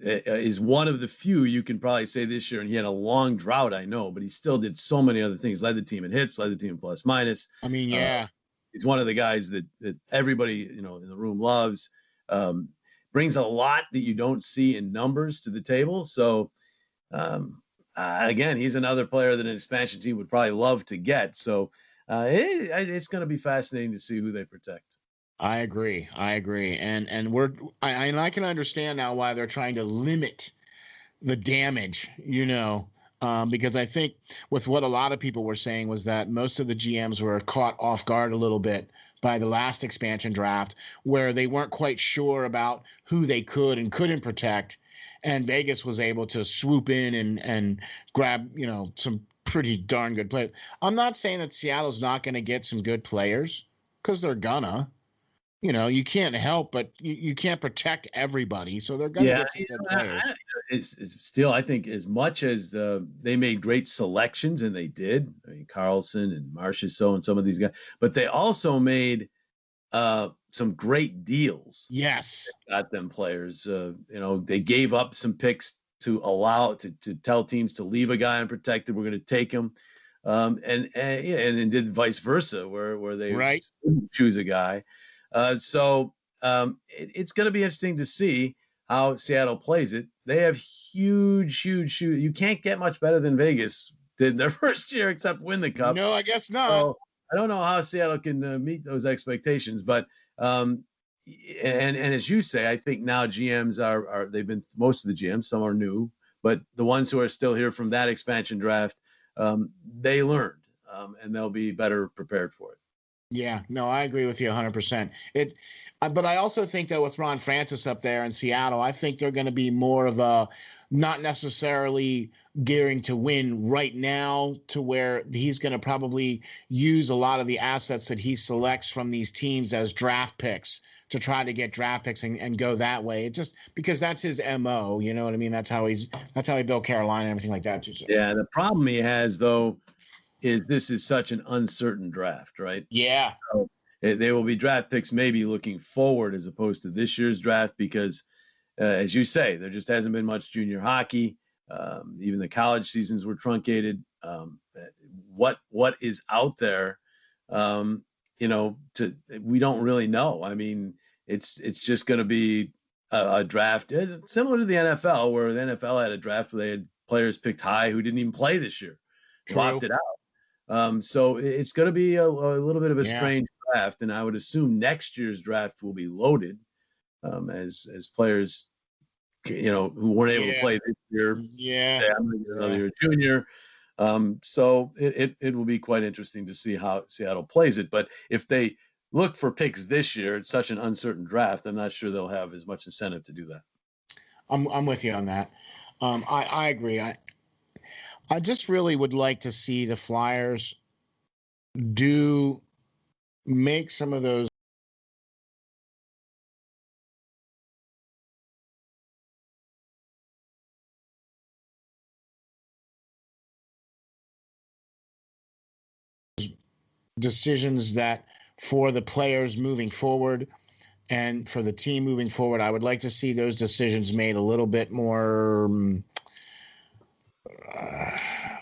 is one of the few you can probably say this year. And he had a long drought, I know, but he still did so many other things. Led the team in hits, led the team in plus minus. I mean, yeah. He's one of the guys that everybody in the room loves. Brings a lot that you don't see in numbers to the table. So again, he's another player that an expansion team would probably love to get. So it's going to be fascinating to see who they protect. I agree. And I can understand now why they're trying to limit the damage, because I think with what a lot of people were saying was that most of the GMs were caught off guard a little bit by the last expansion draft, where they weren't quite sure about who they could and couldn't protect. And Vegas was able to swoop in and grab, some pretty darn good players. I'm not saying that Seattle's not going to get some good players, because they're gonna. You can't help, but you can't protect everybody. So they're going to get some good players. It's still, I think, as much as they made great selections, and they did. I mean, Carlson and Marchessault and some of these guys, but they also made some great deals. Yes. Got them players. They gave up some picks to allow to tell teams to leave a guy unprotected. We're going to take him. And did vice versa, where they choose a guy. So it's going to be interesting to see how Seattle plays it. They have huge. You can't get much better than Vegas did in their first year, except win the Cup. No, I guess not. So I don't know how Seattle can meet those expectations, but and as you say, I think now GMs are they've been, most of the GMs, some are new, but the ones who are still here from that expansion draft, they learned, and they'll be better prepared for it. Yeah, no, I agree with you 100%. But I also think that with Ron Francis up there in Seattle, I think they're going to be more of a not necessarily gearing to win right now, to where he's going to probably use a lot of the assets that he selects from these teams as draft picks to try to get draft picks and go that way. It just because that's his MO, you know what I mean? That's how he built Carolina and everything like that too. So. Yeah, the problem he has though is this is such an uncertain draft, right? Yeah. So there will be draft picks maybe looking forward as opposed to this year's draft because, as you say, there just hasn't been much junior hockey. Even the college seasons were truncated. What is out there, we don't really know. I mean, it's just going to be a draft similar to the NFL, where the NFL had a draft where they had players picked high who didn't even play this year, dropped it out. So it's going to be a little bit of a strange draft, and I would assume next year's draft will be loaded as players, who weren't able to play this year. Yeah, say I'm going to get another year junior. So it will be quite interesting to see how Seattle plays it. But if they look for picks this year, it's such an uncertain draft. I'm not sure they'll have as much incentive to do that. I'm with you on that. I agree. I just really would like to see the Flyers do make some of those decisions that for the players moving forward and for the team moving forward, I would like to see those decisions made a little bit more.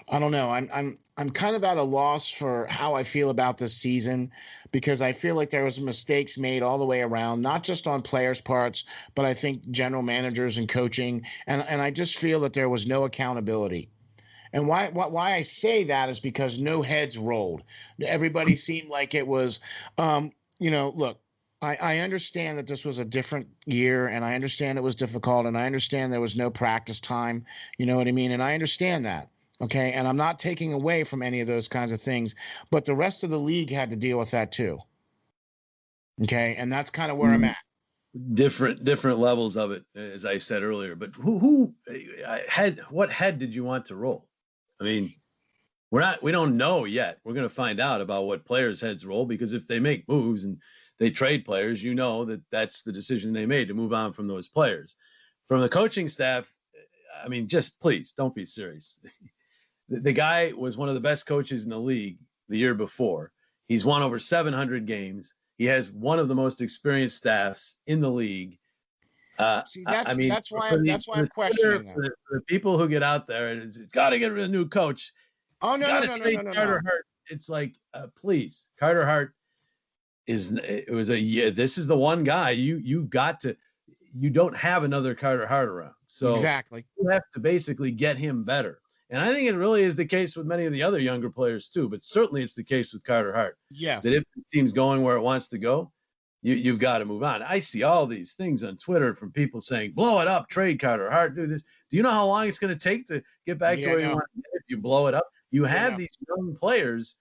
I don't know. I'm kind of at a loss for how I feel about this season, because I feel like there was mistakes made all the way around, not just on players' parts, but I think general managers and coaching, and I just feel that there was no accountability. And why I say that is because no heads rolled. Everybody seemed like it was, look, I understand that this was a different year, and I understand it was difficult, and I understand there was no practice time, you know what I mean? And I understand that, okay? And I'm not taking away from any of those kinds of things, but the rest of the league had to deal with that too, okay? And that's kind of where I'm at. Different levels of it, as I said earlier. But what head did you want to roll? I mean, We don't know yet. We're going to find out about what players' heads roll, because if they make moves and they trade players, that that's the decision they made to move on from those players. From the coaching staff, I mean, just please don't be serious. The guy was one of the best coaches in the league the year before. He's won over 700 games. He has one of the most experienced staffs in the league. See, that's why I'm questioning that. For the people who get out there and it's got to get rid of a new coach. Oh no, no. Carter Hart. It's like, please, Carter Hart this is the one guy you've got to. You don't have another Carter Hart around, so exactly you have to basically get him better. And I think it really is the case with many of the other younger players too, but certainly it's the case with Carter Hart. Yes, that if the team's going where it wants to go, you've got to move on. I see all these things on Twitter from people saying, blow it up, trade Carter Hart, do this. Do you know how long it's going to take to get back to where you want to get if you blow it up? You have these young players,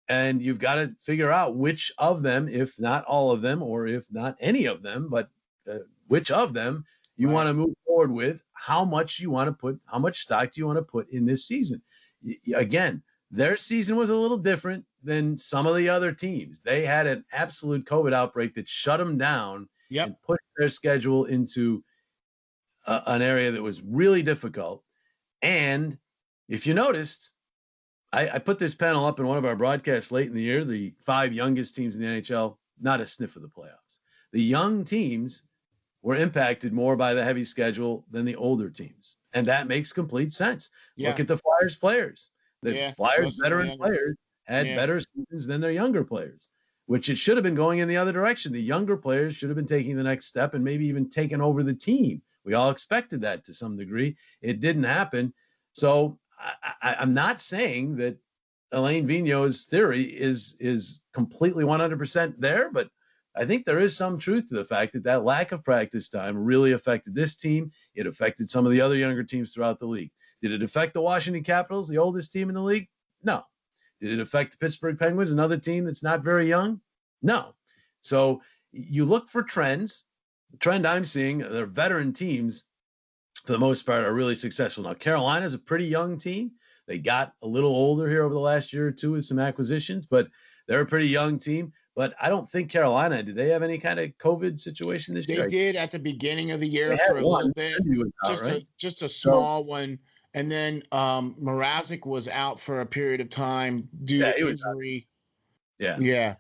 and you've got to figure out which of them, if not all of them, or if not any of them, but which of them you want to move forward with, how much stock do you want to put in this season? Again, their season was a little different than some of the other teams. They had an absolute COVID outbreak that shut them down and put their schedule into an area that was really difficult. And if you noticed, I put this panel up in one of our broadcasts late in the year, the 5 youngest teams in the NHL, not a sniff of the playoffs. The young teams were impacted more by the heavy schedule than the older teams. And that makes complete sense. Look at the Flyers players. The Flyers veteran players had better seasons than their younger players, which it should have been going in the other direction. The younger players should have been taking the next step and maybe even taking over the team. We all expected that to some degree. It didn't happen. So I'm not saying that Alain Vigneault's theory is completely 100% there, but I think there is some truth to the fact that lack of practice time really affected this team. It affected some of the other younger teams throughout the league. Did it affect the Washington Capitals, the oldest team in the league? No. Did it affect the Pittsburgh Penguins, another team that's not very young? No. So you look for trends. The trend I'm seeing, their veteran teams, for the most part, are really successful. Now, Carolina's a pretty young team. They got a little older here over the last year or two with some acquisitions, but they're a pretty young team. But I don't think Carolina, did they have any kind of COVID situation this year? They did at the beginning of the year for a little bit, just a small one. And then Mrazek was out for a period of time due to injury. Yeah.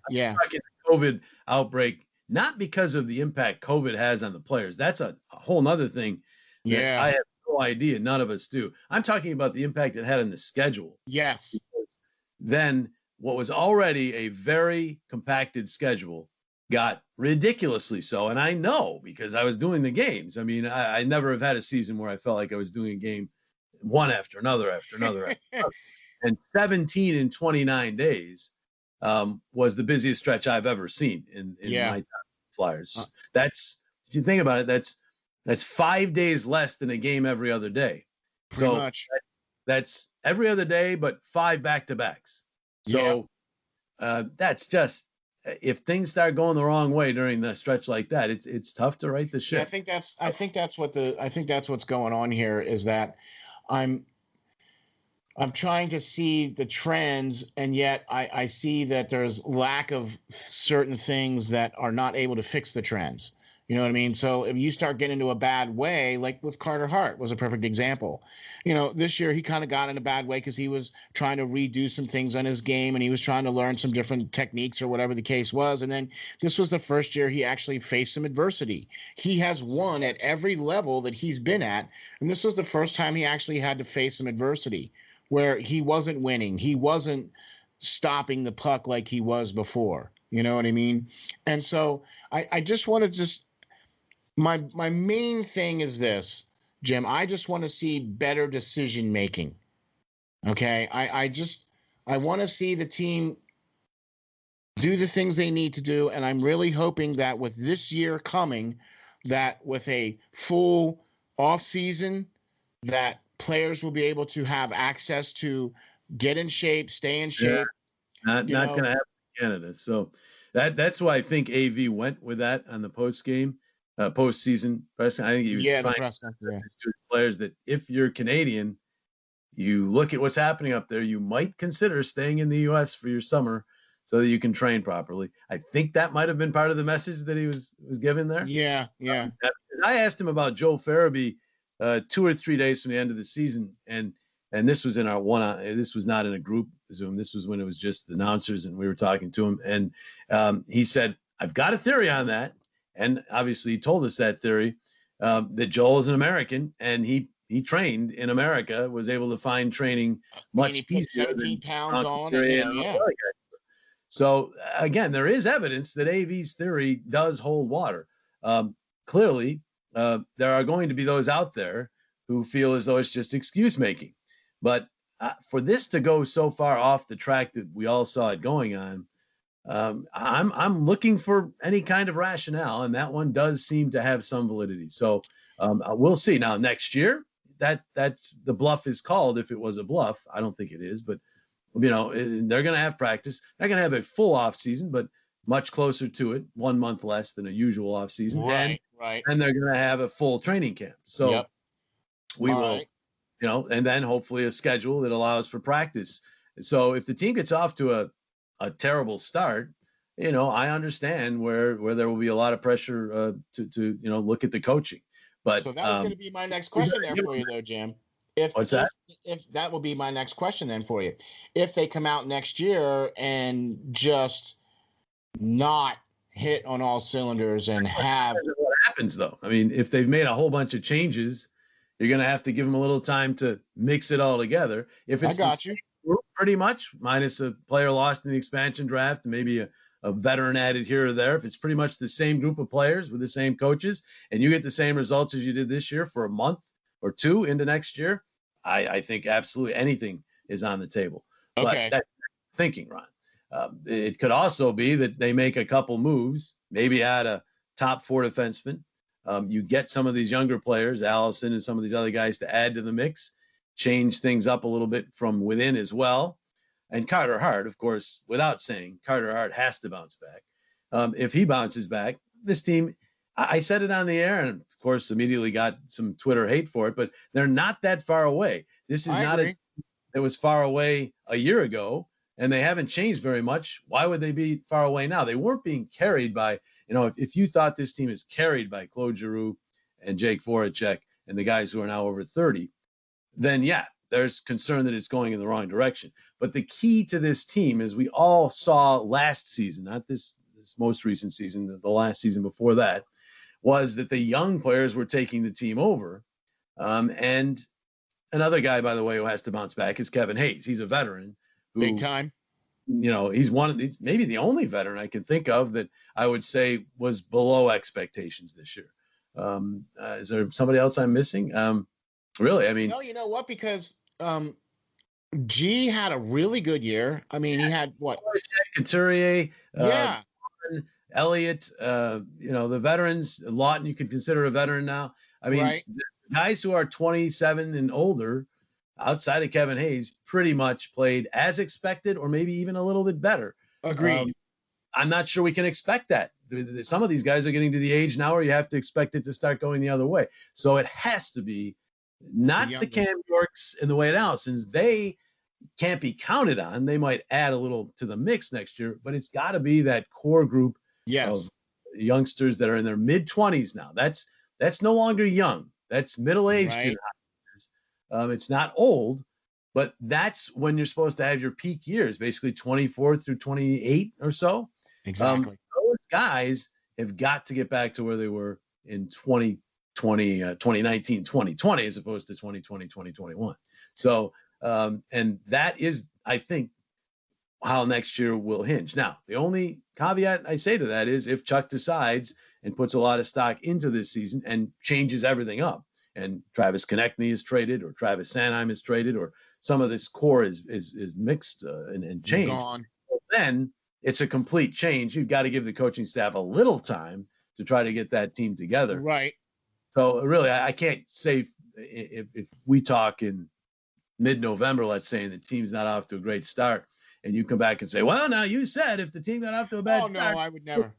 COVID outbreak, not because of the impact COVID has on the players. That's a whole nother thing. I have no idea. None of us do. I'm talking about the impact it had on the schedule. Yes. Then what was already a very compacted schedule got ridiculously so. And I know because I was doing the games. I mean, I never have had a season where I felt like I was doing a game one after another after another. And 17 in 29 days was the busiest stretch I've ever seen in my time with Flyers. That's, if you think about it, that's 5 days less than a game every other day. Pretty much. That's every other day, but 5 back-to-backs. So that's just, if things start going the wrong way during the stretch like that, it's tough to right the ship. Yeah, I think that's what's going on here is that I'm trying to see the trends, and yet I see that there's lack of certain things that are not able to fix the trends. You know what I mean? So if you start getting into a bad way, like with Carter Hart was a perfect example. This year he kind of got in a bad way because he was trying to redo some things on his game and he was trying to learn some different techniques or whatever the case was. And then this was the first year he actually faced some adversity. He has won at every level that he's been at. And this was the first time he actually had to face some adversity where he wasn't winning. He wasn't stopping the puck like he was before. You know what I mean? And so I just want to my main thing is this, Jim. I just want to see better decision making. Okay. I want to see the team do the things they need to do. And I'm really hoping that with this year coming, that with a full off season, that players will be able to have access to get in shape, stay in shape. Not going to happen in Canada. So that's why I think AV went with that on the postseason press. I think he was trying to his players that if you're Canadian, you look at what's happening up there, you might consider staying in the U.S. for your summer so that you can train properly. I think that might have been part of the message that he was given there. Yeah. I asked him about Joe Farabee 2 or 3 days from the end of the season, and this was in our this was not in a group Zoom. This was when it was just the announcers, and we were talking to him, and he said, "I've got a theory on that," and obviously he told us that theory that Joel is an American, and he trained in America, was able to find training much easier. 17 pounds on. So again, there is evidence that AV's theory does hold water. Clearly, there are going to be those out there who feel as though it's just excuse making. But for this to go so far off the track that we all saw it going on, I'm looking for any kind of rationale, and that one does seem to have some validity. So we'll see. Now next year, that the bluff is called. If it was a bluff, I don't think it is, but they're going to have practice. They're going to have a full off season, but much closer to it, 1 month less than a usual off season. Right. And they're going to have a full training camp. So we will, and then hopefully a schedule that allows for practice. So if the team gets off to a terrible start, I understand where there will be a lot of pressure to look at the coaching. But so that was going to be my next question there for you, though, Jim. What's that? If that will be my next question then for you. If they come out next year and just not hit on all cylinders and have what happens though? I mean, if they've made a whole bunch of changes, you're going to have to give them a little time to mix it all together. If it's pretty much minus a player lost in the expansion draft, maybe a veteran added here or there. If it's pretty much the same group of players with the same coaches and you get the same results as you did this year for a month or two into next year, I think absolutely anything is on the table. Okay. But that's thinking, Ron. It could also be that they make a couple moves, maybe add a top 4 defenseman. You get some of these younger players, Allison and some of these other guys, to add to the mix, change things up a little bit from within as well. And Carter Hart, of course, without saying, Carter Hart has to bounce back. If he bounces back, this team, I said it on the air, and of course, immediately got some Twitter hate for it, but they're not that far away. This is not it was far away a year ago, and they haven't changed very much. Why would they be far away now? They weren't being carried by, if you thought this team is carried by Claude Giroux and Jake Voracek and the guys who are now over 30, then yeah, there's concern that it's going in the wrong direction. But the key to this team, as we all saw last season, not this most recent season, the last season before that, was that the young players were taking the team over. And another guy, by the way, who has to bounce back is Kevin Hayes. He's a veteran. Big time. He's one of these, maybe the only veteran I can think of that I would say was below expectations this year. Is there somebody else I'm missing? Really? I mean, no, you know what? Because G had a really good year. I mean, he had what? Couturier. Yeah. Elliott, the veterans, Lawton, you could consider a veteran now. I mean, the guys who are 27 and older, outside of Kevin Hayes, pretty much played as expected or maybe even a little bit better. Agreed. I'm not sure we can expect that. Some of these guys are getting to the age now where you have to expect it to start going the other way. So it has to be not the Cam Yorks and the Wade Allisons. They can't be counted on. They might add a little to the mix next year, but it's got to be that core group of youngsters that are in their mid-20s now. That's no longer young. That's middle-aged. Right. It's not old, but that's when you're supposed to have your peak years, basically 24 through 28 or so. Exactly. Those guys have got to get back to where they were in 2019, 2020, as opposed to 2020, 2021. So, and that is, I think, how next year will hinge. Now, the only caveat I say to that is if Chuck decides and puts a lot of stock into this season and changes everything up, and Travis Konechny is traded, or Travis Sanheim is traded, or some of this core is mixed and changed, well, then it's a complete change. You've got to give the coaching staff a little time to try to get that team together. Right. So really, I can't say if we talk in mid-November, let's say, and the team's not off to a great start, and you come back and say, well, now you said if the team got off to a bad start. Oh, no, I would never.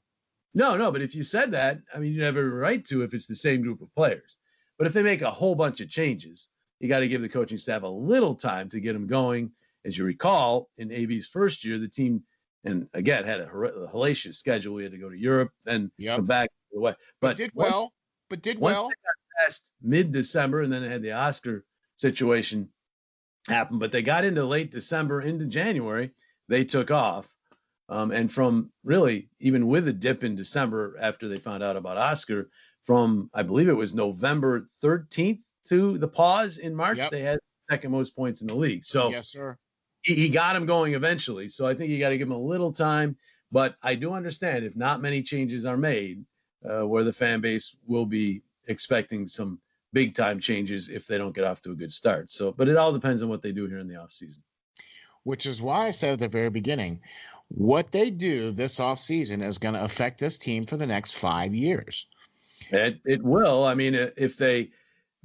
No, but if you said that, I mean, you have every right to if it's the same group of players. But if they make a whole bunch of changes, you got to give the coaching staff a little time to get them going. As you recall, in AV's first year, the team, and again, had a hellacious schedule. We had to go to Europe, then come back away. But did well. Once they got past mid-December, and then they had the Oscar situation happen. But they got into late December, into January, they took off. And from really, even with a dip in December after they found out about Oscar, from I believe it was November 13th to the pause in March, they had the second most points in the league. So yes, sir. He got him going eventually. So I think you got to give him a little time. But I do understand if not many changes are made, where the fan base will be expecting some big time changes if they don't get off to a good start. So, but it all depends on what they do here in the offseason. Which is why I said at the very beginning, what they do this offseason is going to affect this team for the next 5 years. It will. I mean, if they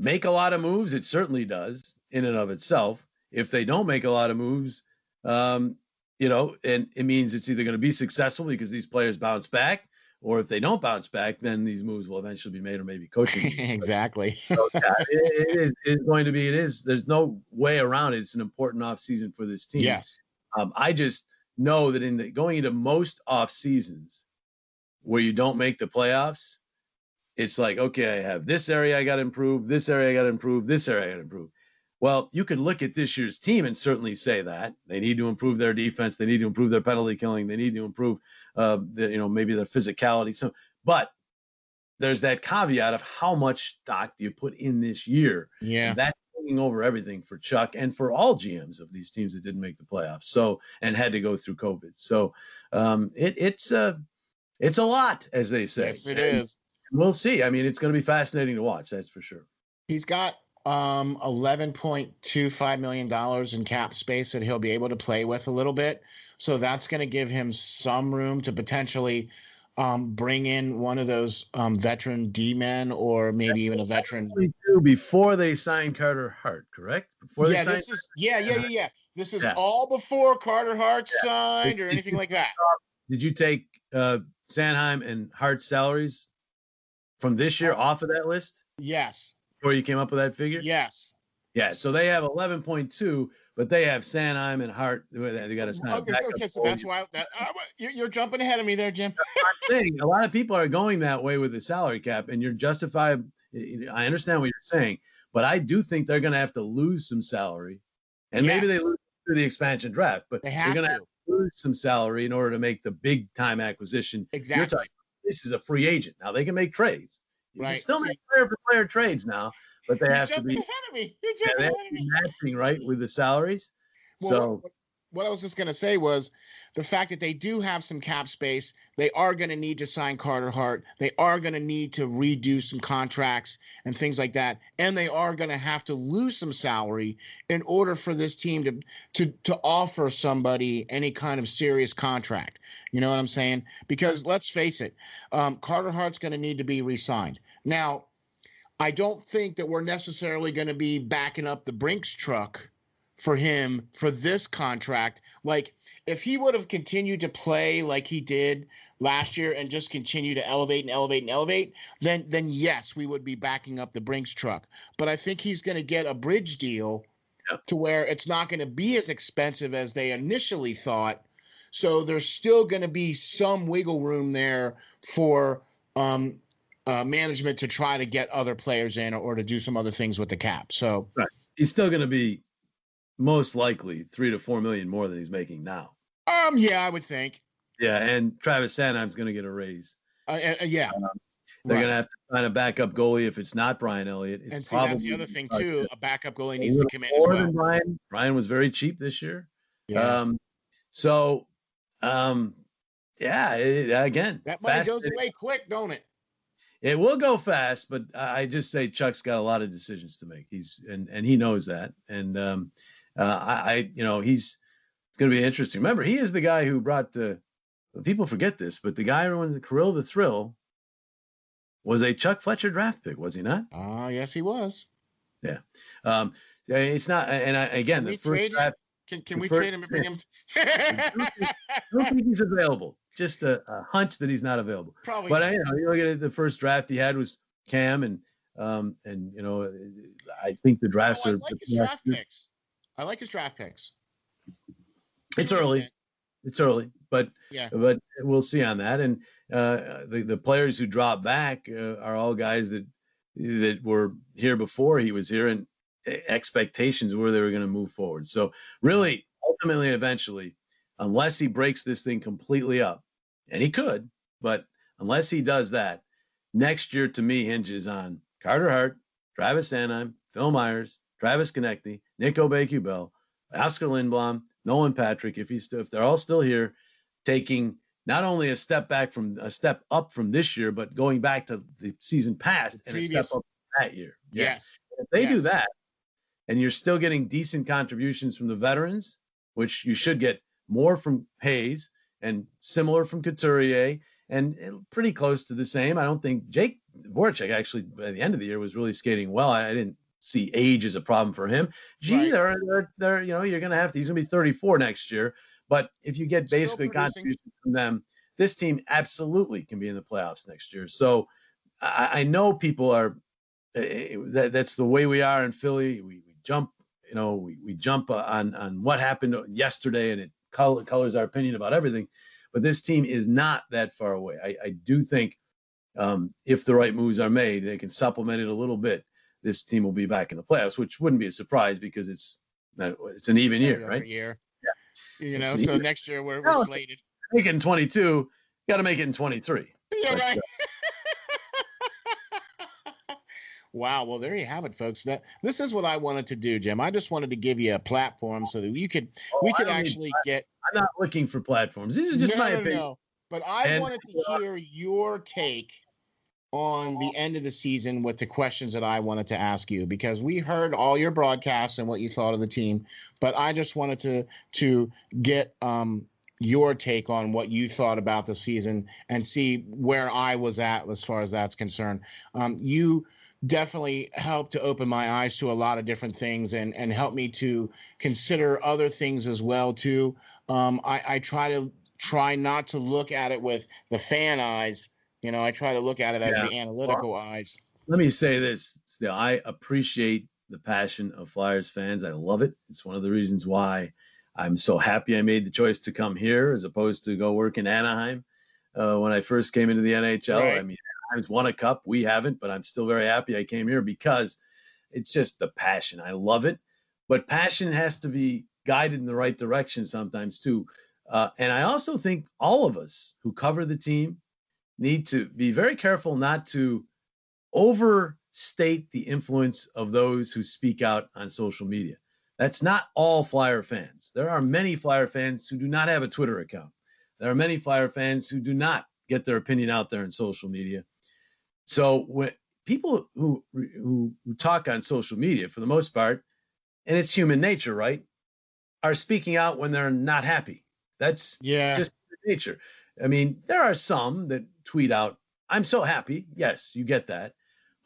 make a lot of moves, it certainly does in and of itself. If they don't make a lot of moves, and it means it's either going to be successful because these players bounce back, or if they don't bounce back, then these moves will eventually be made, or maybe coaching. Exactly. So, it's going to be. It is. There's no way around it. It's an important offseason for this team. Yes. I just know that going into most off seasons where you don't make the playoffs, it's like, okay, I have this area I got to improve, this area I got to improve, this area I got to improve. Well, you could look at this year's team and certainly say that they need to improve their defense, they need to improve their penalty killing, they need to improve, maybe their physicality. So, but there's that caveat of how much stock do you put in this year? Yeah, and that's hanging over everything for Chuck and for all GMs of these teams that didn't make the playoffs. So and had to go through COVID. So it's a lot, as they say. Yes, it is. We'll see. I mean, it's going to be fascinating to watch. That's for sure. He's got $11.25 million in cap space that he'll be able to play with a little bit. So that's going to give him some room to potentially bring in one of those veteran D-men, or maybe even a veteran. Before they signed Carter Hart, correct? This is all before Carter Hart signed or anything like that. Did you take Sanheim and Hart's salaries from this year off of that list? Yes. Before you came up with that figure? Yes. Yeah, so they have 11.2, but they have Sanheim and Hart. They got to sign. Okay, so that's why you're jumping ahead of me there, Jim. I'm saying a lot of people are going that way with the salary cap, and you're justified. I understand what you're saying, but I do think they're going to have to lose some salary, and maybe they lose through the expansion draft, but they're going to have to lose some salary in order to make the big time acquisition. Exactly. You're talking, this is a free agent. Now they can make trades. You can still make player-for-player trades now, but they have to be ahead of me. You're jumping ahead of me. Matching right with the salaries. Well, so what I was just going to say was the fact that they do have some cap space. They are going to need to sign Carter Hart. They are going to need to redo some contracts and things like that. And they are going to have to lose some salary in order for this team to offer somebody any kind of serious contract. You know what I'm saying? Because let's face it, Carter Hart's going to need to be re-signed. Now, I don't think that we're necessarily going to be backing up the Brinks truck for him for this contract. Like, if he would have continued to play like he did last year and just continue to elevate, then yes, we would be backing up the Brinks truck. But I think he's going to get a bridge deal to where it's not going to be as expensive as they initially thought. So there's still going to be some wiggle room there for management to try to get other players in or to do some other things with the cap. So he's still going to be most likely $3 to $4 million more than he's making now. Yeah, I would think. Yeah, and Travis Sanheim's going to get a raise. They're going to have to find a backup goalie if it's not Brian Elliott. It's probably that's the other thing too. A backup goalie needs to come in as well. Than Brian was very cheap this year. Yeah. Again, that money goes away quick, don't it? It will go fast, but I just say Chuck's got a lot of decisions to make. And he knows that. And it's going to be interesting. Remember, he is the guy who brought people forget this, but the guy who won the Kirill the Thrill was a Chuck Fletcher draft pick, was he not? Yes, he was. Yeah. It's not. And again, the first draft. Can we trade him and bring him? I don't think he's available. Just a hunch that he's not available. Probably. But you look at it, the first draft he had was Cam, and And I think the drafts I are. like his draft picks. I like his draft picks. It's early. It's early, but yeah, we'll see on that. And the players who drop back are all guys that were here before he was here, and expectations were they were going to move forward. So really, ultimately, eventually, unless he breaks this thing completely up, and he could, but unless he does that, next year to me hinges on Carter Hart, Travis Sanheim, Phil Myers, Travis Konechny, Nick Aubé-Kubel, Oscar Lindblom, Nolan Patrick, if they're all still here, taking not only a step up from this year, but going back to the season past and a step up that year. Yes. If they do that, and you're still getting decent contributions from the veterans, which you should get more from Hayes and similar from Couturier, and pretty close to the same. I don't think Jake Voracek actually by the end of the year was really skating well. I didn't see age as a problem for him. Gee, they're you're going to have to. He's going to be 34 next year. But if you get basically contributions from them, this team absolutely can be in the playoffs next year. So I know people are. That's the way we are in Philly. We jump, we jump on what happened yesterday, and it colors our opinion about everything. But this team is not that far away. I do think if the right moves are made, they can supplement it a little bit. This team will be back in the playoffs, which wouldn't be a surprise because it's an even year, right? Yeah. So next year we're slated. Make it in 22. You got to make it in 23. Yeah, right. Wow. Well, there you have it, folks. This is what I wanted to do, Jim. I just wanted to give you a platform so that we could get. I'm not looking for platforms. These are just my opinion. No. But I wanted to hear your take on the end of the season with the questions that I wanted to ask you, because we heard all your broadcasts and what you thought of the team, but I just wanted to get your take on what you thought about the season and see where I was at as far as that's concerned. You definitely helped to open my eyes to a lot of different things and help me to consider other things as well too. I try not to look at it with the fan eyes. I try to look at it as the analytical eyes. Let me say this. I appreciate the passion of Flyers fans. I love it. It's one of the reasons why I'm so happy I made the choice to come here as opposed to go work in Anaheim when I first came into the NHL. Right. I mean, Anaheim's won a cup. We haven't, but I'm still very happy I came here because it's just the passion. I love it. But passion has to be guided in the right direction sometimes too. And I also think all of us who cover the team need to be very careful not to overstate the influence of those who speak out on social media. That's not all Flyer fans. There are many Flyer fans who do not have a Twitter account. There are many Flyer fans who do not get their opinion out there in social media. So when people who talk on social media, for the most part, and it's human nature, right, are speaking out when they're not happy. That's just nature. I mean, there are some that tweet out, "I'm so happy." Yes, you get that.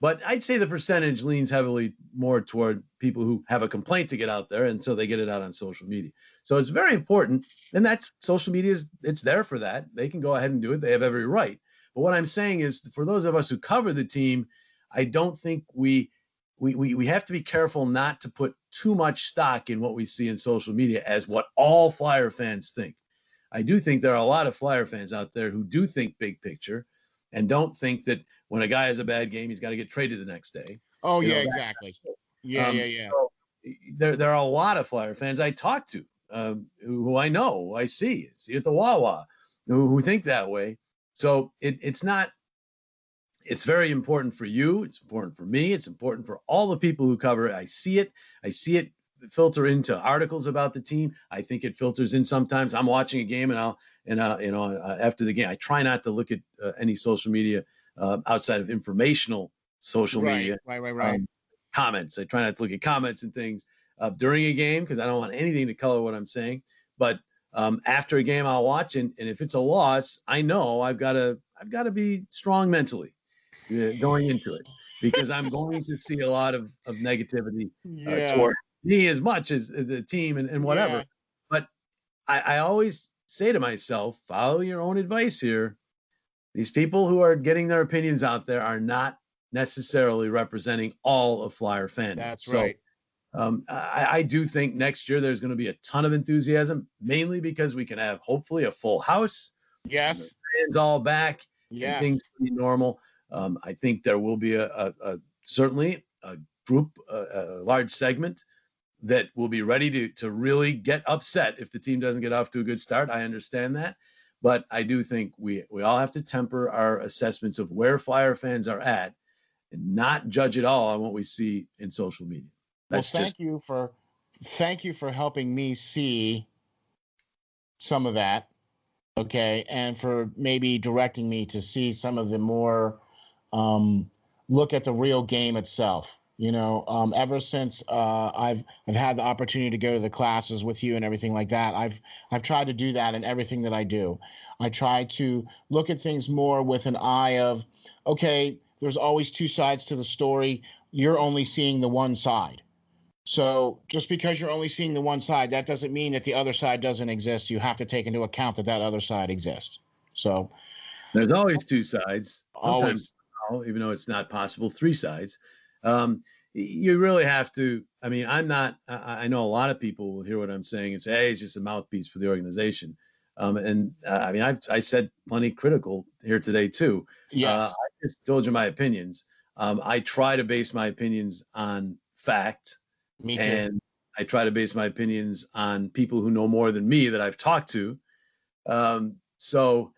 But I'd say the percentage leans heavily more toward people who have a complaint to get out there, and so they get it out on social media. So it's very important, and that's social media it's there for that. They can go ahead and do it. They have every right. But what I'm saying is, for those of us who cover the team, I don't think we have to be careful not to put too much stock in what we see in social media as what all Flyer fans think. I do think there are a lot of Flyer fans out there who do think big picture and don't think that when a guy has a bad game, he's got to get traded the next day. Oh, exactly. Yeah. So there are a lot of Flyer fans I talk to who I know, I see at the Wawa, who think that way. So it's very important for you. It's important for me. It's important for all the people who cover it. I see it filter into articles about the team. I think it filters in sometimes. I'm watching a game and after the game, I try not to look at any social media outside of informational social media. Right. Comments. I try not to look at comments and things during a game because I don't want anything to color what I'm saying. But after a game, I'll watch, and if it's a loss, I know I've got to be strong mentally going into it because I'm going to see a lot of negativity toward me as much as the team and whatever. But I always say to myself, follow your own advice here. These people who are getting their opinions out there are not necessarily representing all of Flyer fandom. That's right. I do think next year there's going to be a ton of enthusiasm, mainly because we can have hopefully a full house. Yes. Fans all back. Yes. And things be normal. I think there will be certainly a group, a large segment that will be ready to really get upset if the team doesn't get off to a good start. I understand that. But I do think we all have to temper our assessments of where Flyer fans are at and not judge it all on what we see in social media. That's thank you for helping me see some of that. Okay. And for maybe directing me to see some of the more look at the real game itself. Ever since I've had the opportunity to go to the classes with you and everything like that, I've tried to do that in everything that I do. I try to look at things more with an eye of, okay, there's always two sides to the story. You're only seeing the one side. So just because you're only seeing the one side, that doesn't mean that the other side doesn't exist. You have to take into account that other side exists. So there's always two sides. Always. Even though it's not possible, three sides. You really have to. I mean, I know a lot of people will hear what I'm saying and say, hey, it's just a mouthpiece for the organization. I mean, I said plenty critical here today too. Yes. I just told you my opinions. I try to base my opinions on fact. Me too. And I try to base my opinions on people who know more than me that I've talked to. So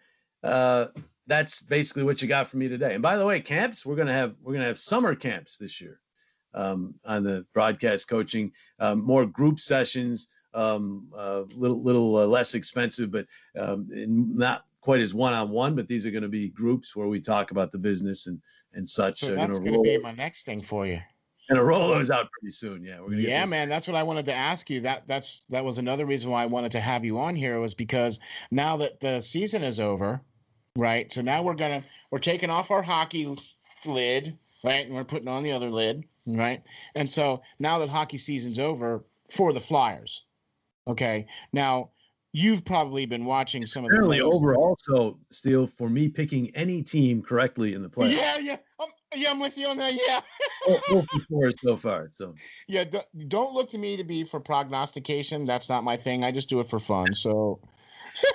that's basically what you got from me today. And by the way, camps, we're gonna have summer camps this year on the broadcast coaching, more group sessions, little less expensive, but not quite as one-on-one. But these are going to be groups where we talk about the business and such. So that's going to be my next thing for you. And a roll those out pretty soon. Yeah. Yeah, man. That's what I wanted to ask you. That was another reason why I wanted to have you on here, was because now that the season is over, right? So now we're taking off our hockey lid, right? And we're putting on the other lid, right? And so now that hockey season's over for the Flyers, okay. Now you've probably been watching some of the plays. Over also, Steel, for me picking any team correctly in the playoffs. Yeah, I'm with you on that. Yeah. 4 so far. So yeah, don't look to me to be for prognostication. That's not my thing. I just do it for fun. So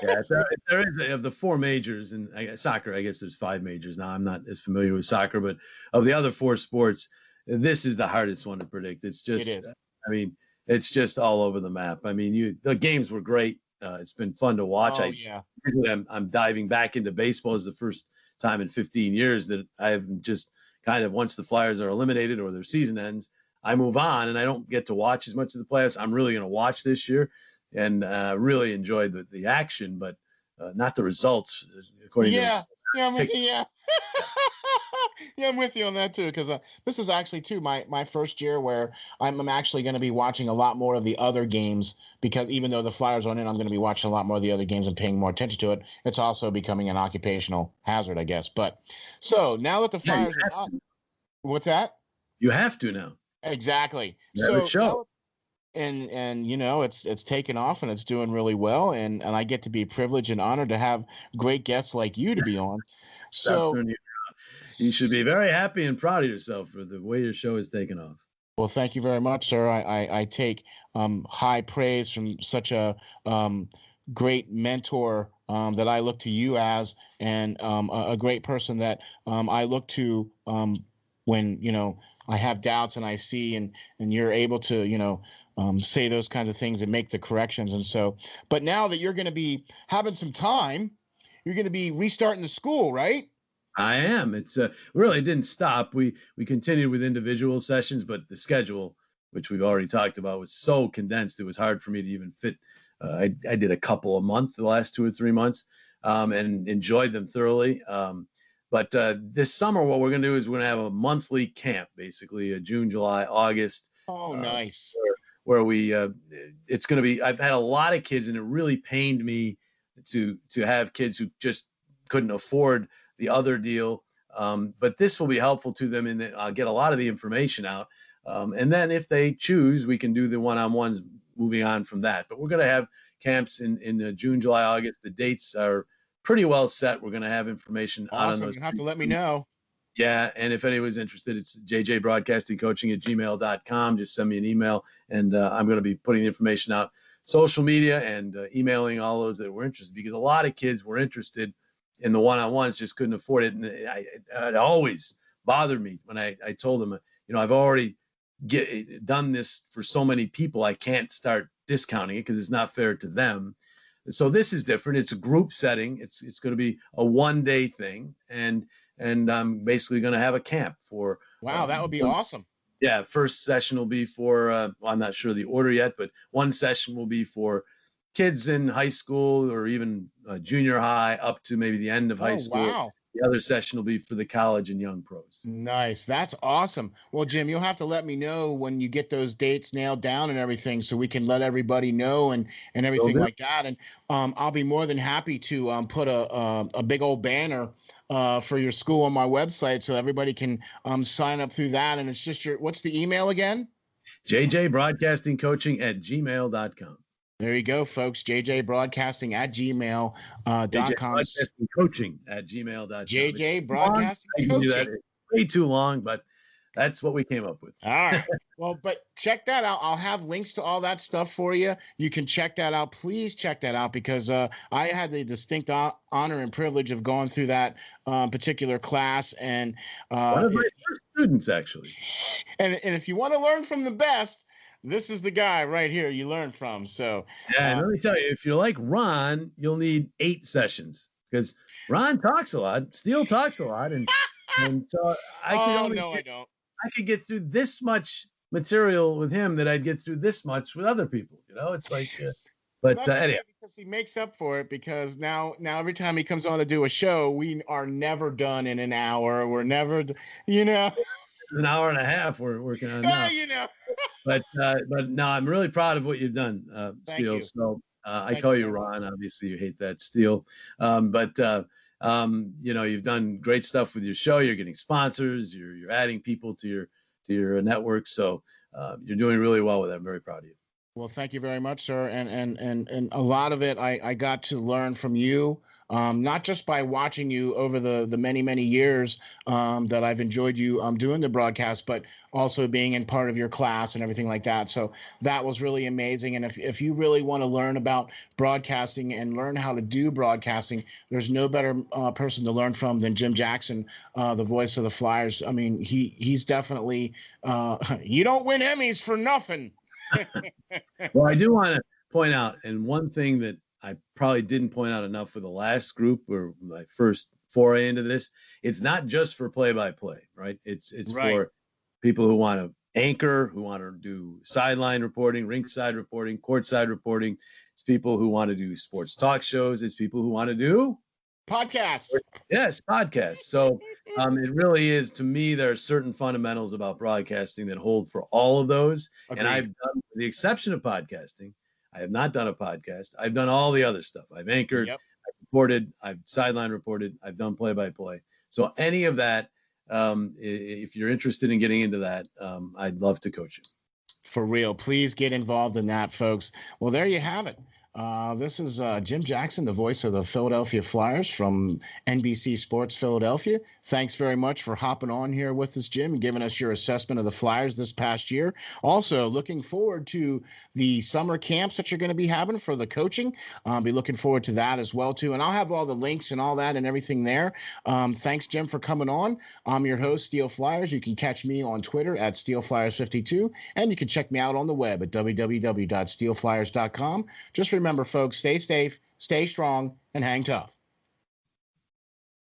yeah, there is of the four majors, and soccer. I guess there's 5 majors now. I'm not as familiar with soccer, but of the other 4 sports, this is the hardest one to predict. It's just, it is. I mean, it's just all over the map. I mean, the games were great. It's been fun to watch. I'm diving back into baseball. Is the first time in 15 years that I've just kind of, once the Flyers are eliminated or their season ends, I move on and I don't get to watch as much of the playoffs. I'm really going to watch this year and really enjoyed the action, but not the results. According to I'm with you. Yeah. Yeah, I'm with you on that too, because this is actually too my first year where I'm actually going to be watching a lot more of the other games, because even though the Flyers aren't in, I'm going to be watching a lot more of the other games and paying more attention to it. It's also becoming an occupational hazard, I guess. But so now that the Flyers are up, what's that? You have to now. Exactly. So show. And it's taken off and it's doing really well, and I get to be privileged and honored to have great guests like you to be on. So you should be very happy and proud of yourself for the way your show has taken off. Well, thank you very much, sir. I take high praise from such a great mentor that I look to you as, and a great person that I look to when I have doubts and I see and you're able to say those kinds of things and make the corrections. And so, but now that you're going to be having some time, you're going to be restarting the school, right? I am. It's really didn't stop. We continued with individual sessions, but the schedule, which we've already talked about, was so condensed. It was hard for me to even fit. I did a couple a month the last 2 or 3 months, and enjoyed them thoroughly. But this summer, what we're going to do is we're going to have a monthly camp, basically June, July, August. Oh, nice. Where we, it's going to be. I've had a lot of kids, and it really pained me to have kids who just couldn't afford the other deal. But this will be helpful to them, and I'll get a lot of the information out. And then if they choose, we can do the one-on-ones moving on from that. But we're going to have camps in June, July, August. The dates are pretty well set. We're going to have information out on those. You have to let me know. Yeah, and if anyone's interested, it's jjbroadcastingcoaching@gmail.com. Just send me an email, and I'm going to be putting the information out social media and emailing all those that were interested, because a lot of kids were interested in the one-on-ones, just couldn't afford it. And it always bothered me when I told them, I've already done this for so many people, I can't start discounting it because it's not fair to them. So this is different. It's a group setting. It's going to be a one-day thing, and I'm basically going to have a camp for. Wow, that would be awesome. Yeah, first session will be for. Well, I'm not sure the order yet, but one session will be for kids in high school or even junior high up to maybe the end of high school. Wow. The other session will be for the college and young pros. Nice. That's awesome. Well, Jim, you'll have to let me know when you get those dates nailed down and everything, so we can let everybody know and everything like that. And I'll be more than happy to put a big old banner for your school on my website, so everybody can sign up through that. And it's just what's the email again? jjbroadcastingcoaching@gmail.com. There you go, folks. jjbroadcasting@gmail.com. Broadcastingcoaching@gmail.com. JJ Broadcasting Coaching. Way too long, but that's what we came up with. All right. Well, but check that out. I'll have links to all that stuff for you. You can check that out. Please check that out, because I had the distinct honor and privilege of going through that particular class. And one of my first students, actually. And if you want to learn from the best, this is the guy right here you learn from. So yeah, and let me tell you, if you're like Ron, you'll need 8 sessions, because Ron talks a lot, Steel talks a lot, and so I could get through this much material with him that I'd get through this much with other people. It's like, but anyway, because he makes up for it, because now every time he comes on to do a show, we are never done in an hour. We're never, an hour and a half we're working on now. But no, I'm really proud of what you've done, Steel. So I call you Ron. Obviously, you hate that, Steel. But you've done great stuff with your show. You're getting sponsors. You're adding people to your network. So you're doing really well with that. I'm very proud of you. Well, thank you very much, sir. And a lot of it I got to learn from you, not just by watching you over the many, many years that I've enjoyed you doing the broadcast, but also being in part of your class and everything like that. So that was really amazing. And if you really want to learn about broadcasting and learn how to do broadcasting, there's no better person to learn from than Jim Jackson, the voice of the Flyers. I mean, he's definitely you don't win Emmys for nothing. Well, I do want to point out, and one thing that I probably didn't point out enough for the last group, or my first foray into this, it's not just for play-by-play, right? It's right. For people who want to anchor, who want to do sideline reporting, ringside reporting, courtside reporting. It's people who want to do sports talk shows. It's people who want to do podcasts. Yes, podcasts. So it really is, to me, there are certain fundamentals about broadcasting that hold for all of those. Agreed. And I've done, with the exception of podcasting, I have not done a podcast. I've done all the other stuff. I've anchored, I've reported, I've sideline reported, I've done play-by-play. So any of that, if you're interested in getting into that, I'd love to coach you. For real. Please get involved in that, folks. Well, there you have it. This is Jim Jackson, the voice of the Philadelphia Flyers from NBC Sports Philadelphia. Thanks very much for hopping on here with us, Jim, and giving us your assessment of the Flyers this past year. Also, looking forward to the summer camps that you're going to be having for the coaching. I'll be looking forward to that as well, too. And I'll have all the links and all that and everything there. Thanks, Jim, for coming on. I'm your host, SteelFlyers. You can catch me on Twitter at SteelFlyers52, and you can check me out on the web at www.steelflyers.com. Just remember, folks, stay safe, stay strong, and hang tough.